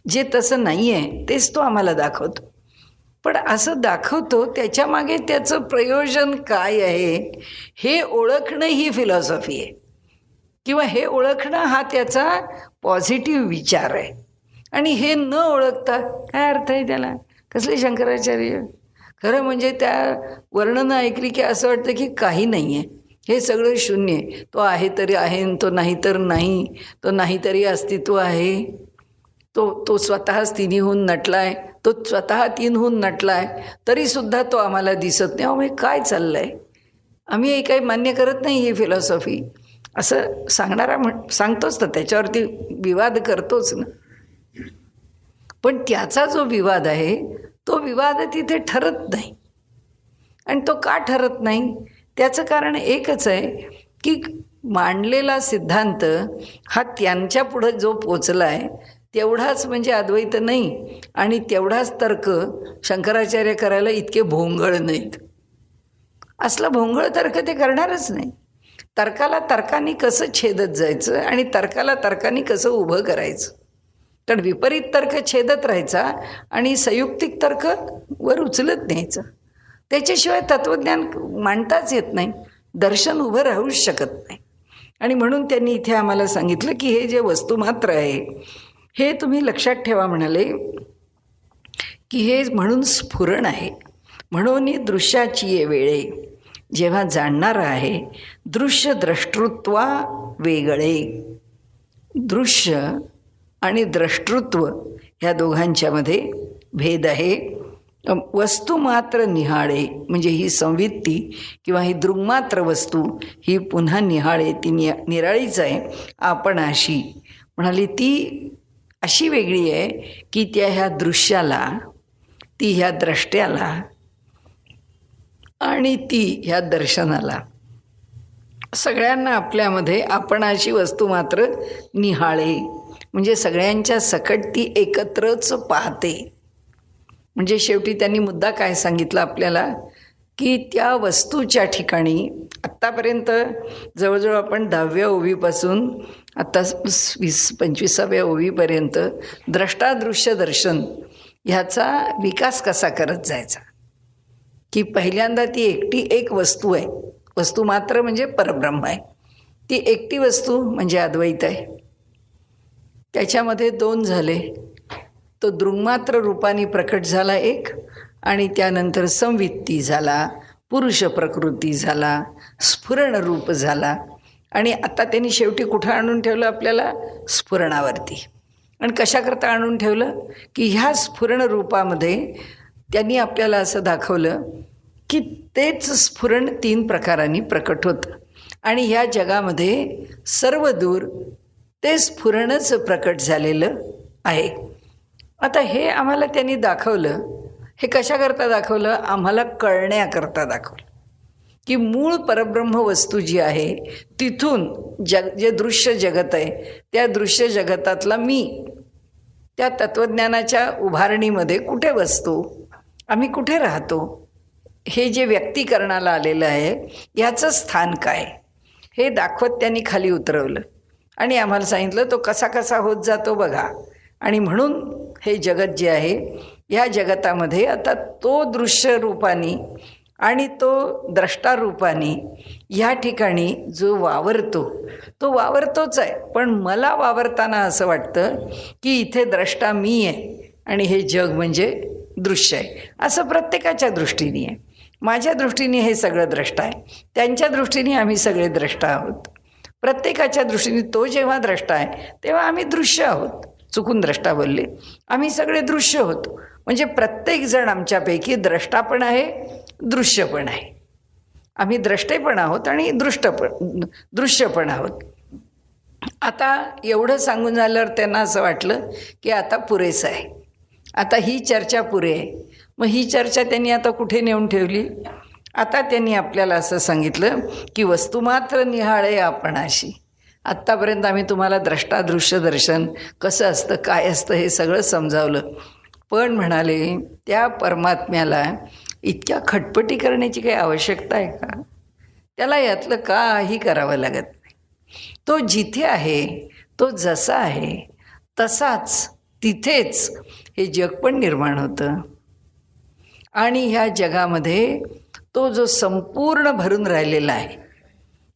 जे तसं नाही आहे तेच तो आम्हाला दाखवतो. पण असं दाखवतो त्याच्यामागे त्याचं प्रयोजन काय आहे हे ओळखणं ही फिलॉसॉफी आहे, किंवा हे ओळखणं हा त्याचा पॉझिटिव्ह विचार आहे. आणि हे न ओळखता काय अर्थ आहे त्याला? कसले शंकराचार्य? खरं म्हणजे त्या वर्णनं ऐकली की असं वाटतं की काही नाही आहे, हे सगळं शून्य आहे. तो आहे तरी आहे, तो नाही तर नाही, तो नाही तरी अस्तित्व आहे. तो स्वतःच तिन्हीहून नटला आहे, तो स्वतः तीनहून नटला आहे, तरीसुद्धा तो आम्हाला दिसत नाही. अहो काय चाललं आहे? आम्ही हे काही मान्य करत नाही ही फिलॉसॉफी, असं सांगणारा सांगतोच ना, त्याच्यावरती विवाद करतोच ना. पण त्याचा जो विवाद आहे तो विवाद तिथे ठरत नाही. आणि तो का ठरत नाही? त्याचं कारण एकच आहे की मांडलेला सिद्धांत हा त्यांच्या पुढं जो पोचला आहे तेवढाच म्हणजे अद्वैत नाही, आणि तेवढाच तर्क शंकराचार्य करायला इतके भोंगळ नाहीत. असला भोंगळ तर्क ते करणारच नाही. तर्काला तर्काने कसं छेदत जायचं आणि तर्काला तर्काने कसं उभं करायचं. कारण विपरीत तर्क छेदत राहायचा आणि संयुक्तिक तर्क वर उचलत न्यायचं. त्याच्याशिवाय तत्त्वज्ञान मांडताच येत नाही, दर्शन उभं राहूच शकत नाही. आणि म्हणून त्यांनी इथे आम्हाला सांगितलं की हे जे वस्तुमात्र आहे हे तुम्ही लक्षात ठेवा. म्हणाले की हे म्हणून स्फुरण आहे. म्हणून दृश्याची ये वेळे जेव्हा जाणणारा आहे दृश्य द्रष्टृत्वा वेगळे. दृश्य आणि द्रष्टृत्व ह्या दोघांच्यामध्ये भेद आहे. वस्तू मात्र निहाळे म्हणजे ही संवित्ती किंवा ही दृग्मात्र वस्तू ही पुन्हा निहाळे, ती निराळीच आहे. आपण अशी म्हणाली ती अशी वेगळी आहे की त्या ह्या दृश्याला, ती ह्या द्रष्ट्याला आणि ती ह्या दर्शनाला, सगळ्यांना आपल्यामध्ये आपणाची वस्तू मात्र निहाळे म्हणजे सगळ्यांच्या सकट ती एकत्रच पाहते. म्हणजे शेवटी त्यांनी मुद्दा काय सांगितला आपल्याला की त्या वस्तूच्या ठिकाणी आत्तापर्यंत जवळजवळ आपण 10व्या ओवीपासून आत्ता 25व्या ओवीपर्यंत द्रष्टादृश्य दर्शन ह्याचा विकास कसा करत जायचा. की पहिल्यांदा ती एकटी एक वस्तू आहे, वस्तू मात्र म्हणजे परब्रह्म आहे. ती एकटी वस्तू म्हणजे अद्वैत आहे. त्याच्यामध्ये दोन झाले, तो दृग्मात्र रूपाने प्रकट झाला एक, आणि त्यानंतर संवित्ती झाला, पुरुष प्रकृती झाला, स्फुरण रूप झाला. आणि आता त्यांनी शेवटी कुठं आणून ठेवलं आपल्याला? स्फुरणावरती. आणि कशाकरता आणून ठेवलं की ह्या स्फुरण रूपामध्ये त्यांनी आपल्याला असं दाखवलं की तेच स्फुरण 3 प्रकारांनी प्रकट होतं आणि ह्या जगामध्ये सर्व दूर ते स्फुरणच प्रकट झालेलं आहे. आता हे आम्हाला त्यांनी दाखवलं. हे कशाकरता दाखवलं? आम्हाला कळण्याकरता दाखवलं की मूळ परब्रह्म वस्तू जी आहे तिथून जे दृश्य जगत आहे त्या दृश्य जगतातला मी, त्या तत्त्वज्ञानाच्या उभारणीमध्ये कुठे बसतो, आम्ही कुठे राहतो, हे जे व्यक्तीकरणाला आलेलं आहे ह्याचं स्थान काय हे दाखवत त्यांनी खाली उतरवलं आणि आम्हाला सांगितलं तो कसा कसा होत जातो बघा. आणि म्हणून हे जगत जे आहे ह्या जगतामध्ये आता तो दृश्य रूपाने आणि तो द्रष्टा रूपाने ह्या ठिकाणी जो वावरतो तो वावरतोच आहे. पण मला वावरताना असं वाटतं की इथे द्रष्टा मी आहे आणि हे जग म्हणजे दृश्य आहे. असं प्रत्येकाच्या दृष्टीने आहे. माझ्या दृष्टीने हे सगळं द्रष्टा आहे, त्यांच्या दृष्टीने आम्ही सगळे द्रष्टा आहोत. प्रत्येकाच्या दृष्टीने तो जेव्हा द्रष्टा आहे तेव्हा आम्ही दृश्य आहोत. चुकून द्रष्टा बोलले, आम्ही सगळे दृश्य होतो. म्हणजे प्रत्येकजण आमच्यापैकी द्रष्टा पण आहे, दृश्य पण आहे. आम्ही द्रष्टे पण आहोत आणि दृश्य पण आहोत. आता एवढं सांगून झाल्यावर त्यांना असं वाटलं की आता पुरेसं आहे, आता ही चर्चा पुरे आहे. मग ही चर्चा त्यांनी आता कुठे नेऊन ठेवली? आता त्यांनी आपल्याला असं सांगितलं की वस्तुमात्र निहाळे आपणाशी. आत्तापर्यंत आम्ही तुम्हाला द्रष्टादृश्य दर्शन कसं असतं, काय असतं हे सगळं समजावलं. पण म्हणाले त्या परमात्म्याला इतक्या खटपटी करण्याची काही आवश्यकता आहे का? त्याला यातलं काही करावं लागत नाही. तो जिथे आहे, तो जसा आहे तसाच तिथेच हे जग पण निर्माण होतं. आणि ह्या जगामध्ये तो जो संपूर्ण भरून राहिलेला आहे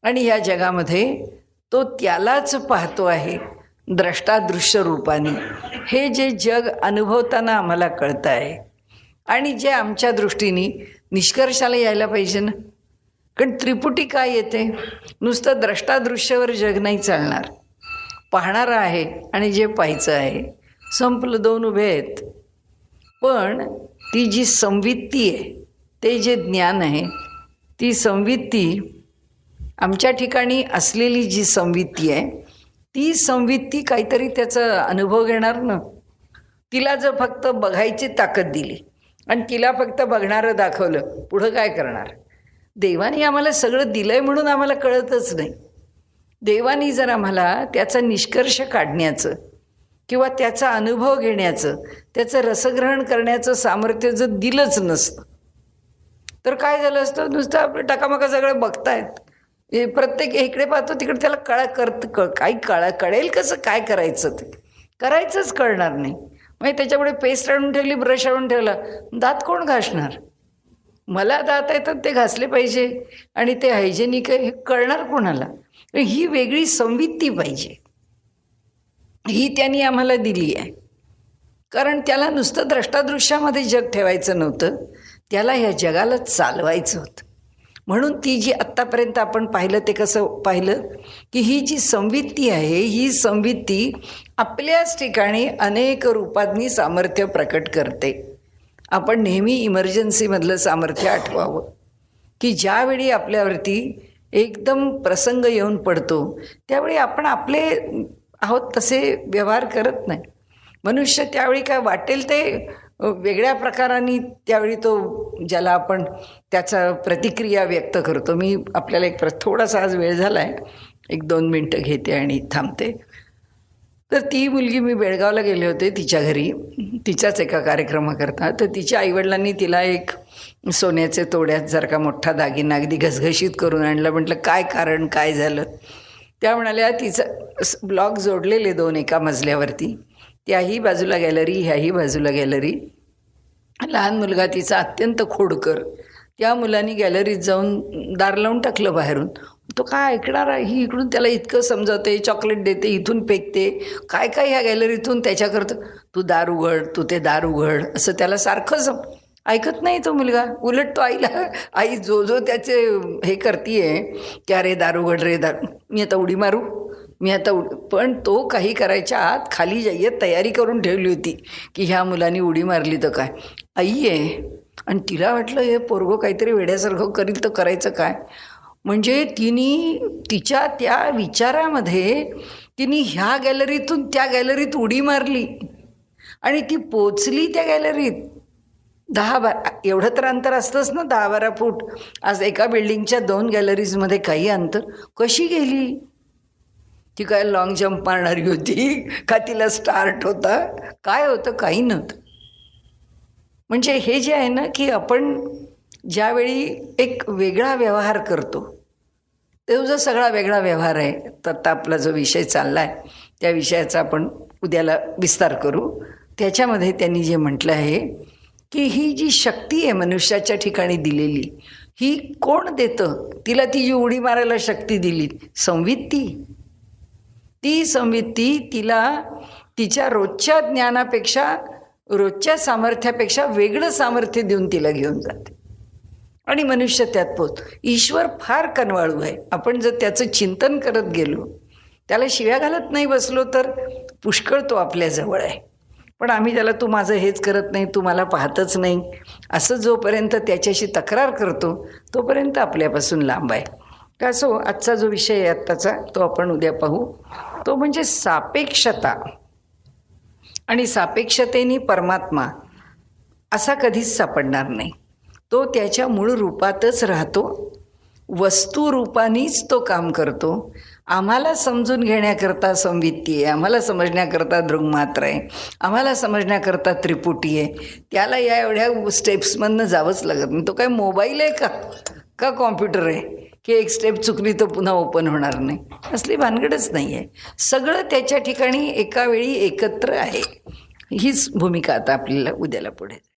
आणि ह्या जगामध्ये तो त्यालाच पाहतो आहे द्रष्टादृश्य रूपाने. हे जे जग अनुभवताना आम्हाला कळतं आहे आणि जे आमच्या दृष्टीने निष्कर्षाला यायला पाहिजे ना. कारण त्रिपुटी काय येते? नुसतं द्रष्टादृश्यावर जग नाही चालणार. पाहणारं आहे आणि जे पाहायचं आहे, संपलं, दोन उभे आहेत. पण ती जी संवित्ती आहे, ते जे ज्ञान आहे, ती संवित्ती आमच्या ठिकाणी असलेली जी संवित्ती आहे ती संवित्ती काहीतरी त्याचा अनुभव घेणार ना. तिला जर फक्त बघायची ताकद दिली आणि तिला फक्त बघणारं दाखवलं, पुढं काय करणार? देवाने आम्हाला सगळं दिलं आहे म्हणून आम्हाला कळतच नाही. देवानी जर आम्हाला त्याचा निष्कर्ष काढण्याचं किंवा त्याचा अनुभव घेण्याचं, त्याचं रसग्रहण करण्याचं सामर्थ्य जर दिलंच नसतं तर काय झालं असतं? नुसतं आपलं टकामका सगळं बघतायत, प्रत्येक इकडे पाहतो तिकडे, त्याला कळेल कसं काय करायचं? ते करायचंच कळणार नाही. मग त्याच्यापुढे पेस्ट आणून ठेवली, ब्रश आणून ठेवला, दात कोण घासणार? मला दात आहेत ते घासले पाहिजे आणि ते हायजेनिक आहे हे कळणार कोणाला? ही वेगळी संवित्ती पाहिजे. ही त्यांनी आम्हाला दिली आहे. कारण त्याला नुसतं द्रष्टादृश्यामध्ये जग ठेवायचं नव्हतं, त्याला ह्या जगाला चालवायचं होतं. म्हणून ती जी आत्तापर्यंत आपण पाहिलं ते कसं पाहिलं की ही जी संवित्ती आहे, ही संवित्ती आपल्याच ठिकाणी अनेक रूपांनी सामर्थ्य प्रकट करते. आपण नेहमी इमर्जन्सीमधलं सामर्थ्य आठवावं की ज्यावेळी आपल्यावरती एकदम प्रसंग येऊन पडतो त्यावेळी आपण आपले आहोत तसे व्यवहार करत नाही. मनुष्य त्यावेळी काय वाटेल ते वेगळ्या प्रकाराने त्यावेळी तो ज्याला आपण त्याचा प्रतिक्रिया व्यक्त करतो. मी आपल्याला एक थोडासा आज वेळ झाला आहे, 1-2 मिनटं घेते आणि थांबते. तर ती मुलगी, मी बेळगावला गेले होते तिच्या घरी, तिच्याच एका कार्यक्रमाकरता. तर तिच्या आईवडिलांनी तिला एक सोन्याचे तोड्यात जर का मोठा दागिना अगदी घसघशीत करून आणला. म्हटलं काय कारण, काय झालं? त्या म्हणाल्या तिचं ब्लॉक जोडलेले 2 एका मजल्यावरती, त्याही बाजूला गॅलरी, ह्याही बाजूला गॅलरी. लहान मुलगा तिचा अत्यंत खोडकर, त्या मुलांनी गॅलरीत जाऊन दार लावून टाकलं बाहेरून. तो काय ऐकणार आहे? ही इकडून त्याला इतकं समजावते, चॉकलेट देते, इथून फेकते, काय काय ह्या गॅलरीतून त्याच्याकरता, तू दार उघड, तू ते दार उघड, असं त्याला सारखंच ऐकत नाही तो मुलगा. उलट तो आई जो त्याचे हे करतीये की अरे दार उघड रे, दार, मी आता उडी मारू, मी आता पण तो काही करायच्या आत खाली जायत तयारी करून ठेवली होती की ह्या मुलांनी उडी मारली तर काय. आई आहे आणि तिला वाटलं हे पोरगं काहीतरी वेड्यासारखं करील तर करायचं काय. म्हणजे तिच्या त्या विचारामध्ये तिने ह्या गॅलरीतून त्या गॅलरीत उडी मारली आणि ती पोचली त्या गॅलरीत. 10-12 एवढं तर अंतर असतंच ना, 10-12 फूट. आज एका बिल्डिंगच्या 2 गॅलरीजमध्ये काही अंतर. कशी गेली? ती काय लॉंग जम्प मारणारी होती का? तिला स्टार्ट होता? काय होतं? काही नव्हतं. म्हणजे हे जे आहे ना की आपण ज्यावेळी एक वेगळा व्यवहार करतो, तो जो सगळा वेगळा व्यवहार आहे, तर आता आपला जो विषय चालला आहे त्या विषयाचा आपण उद्याला विस्तार करू. त्याच्यामध्ये त्यांनी जे म्हटलं आहे की ही जी शक्ती आहे मनुष्याच्या ठिकाणी दिलेली, ही कोण देतं? तिला ती जी उडी मारायला शक्ती दिली, संवित्ती. ती संवित्ती तिला तिच्या रोजच्या ज्ञानापेक्षा, रोजच्या सामर्थ्यापेक्षा वेगळं सामर्थ्य देऊन तिला घेऊन जाते आणि मनुष्य त्यात पोहोच. ईश्वर फार कनवाळू आहे. आपण जर त्याचं चिंतन करत गेलो, त्याला शिव्या घालत नाही बसलो तर पुष्कळ तो आपल्याजवळ आहे. पण आम्ही त्याला तू माझं हेच करत नाही, तू मला पाहतच नाही, असं जोपर्यंत त्याच्याशी तक्रार करतो तोपर्यंत आपल्यापासून लांब आहे. का सो आजचा जो विषय आहे आत्ताचा तो आपण उद्या पाहू. तो म्हणजे सापेक्षता. आणि सापेक्षतेने परमात्मा असा कधीच सापडणार नाही. तो त्याच्या मूळ रूपातच राहतो, वस्तुरूपानेच तो काम करतो. आम्हाला समजून घेण्याकरता संवित्ती आहे, आम्हाला समजण्याकरता दृङ्मात्र आहे, आम्हाला समजण्याकरता त्रिपुटी आहे. त्याला या एवढ्या स्टेप्समधनं जावंच लागत नाही. तो काय मोबाईल आहे का कॉम्प्युटर आहे की एक स्टेप चुकली तर पुन्हा ओपन होणार नाही? असली भानगडच नाही आहे. सगळं त्याच्या ठिकाणी एका वेळी एकत्र आहे. हीच भूमिका आता आपल्याला उद्याला पुढे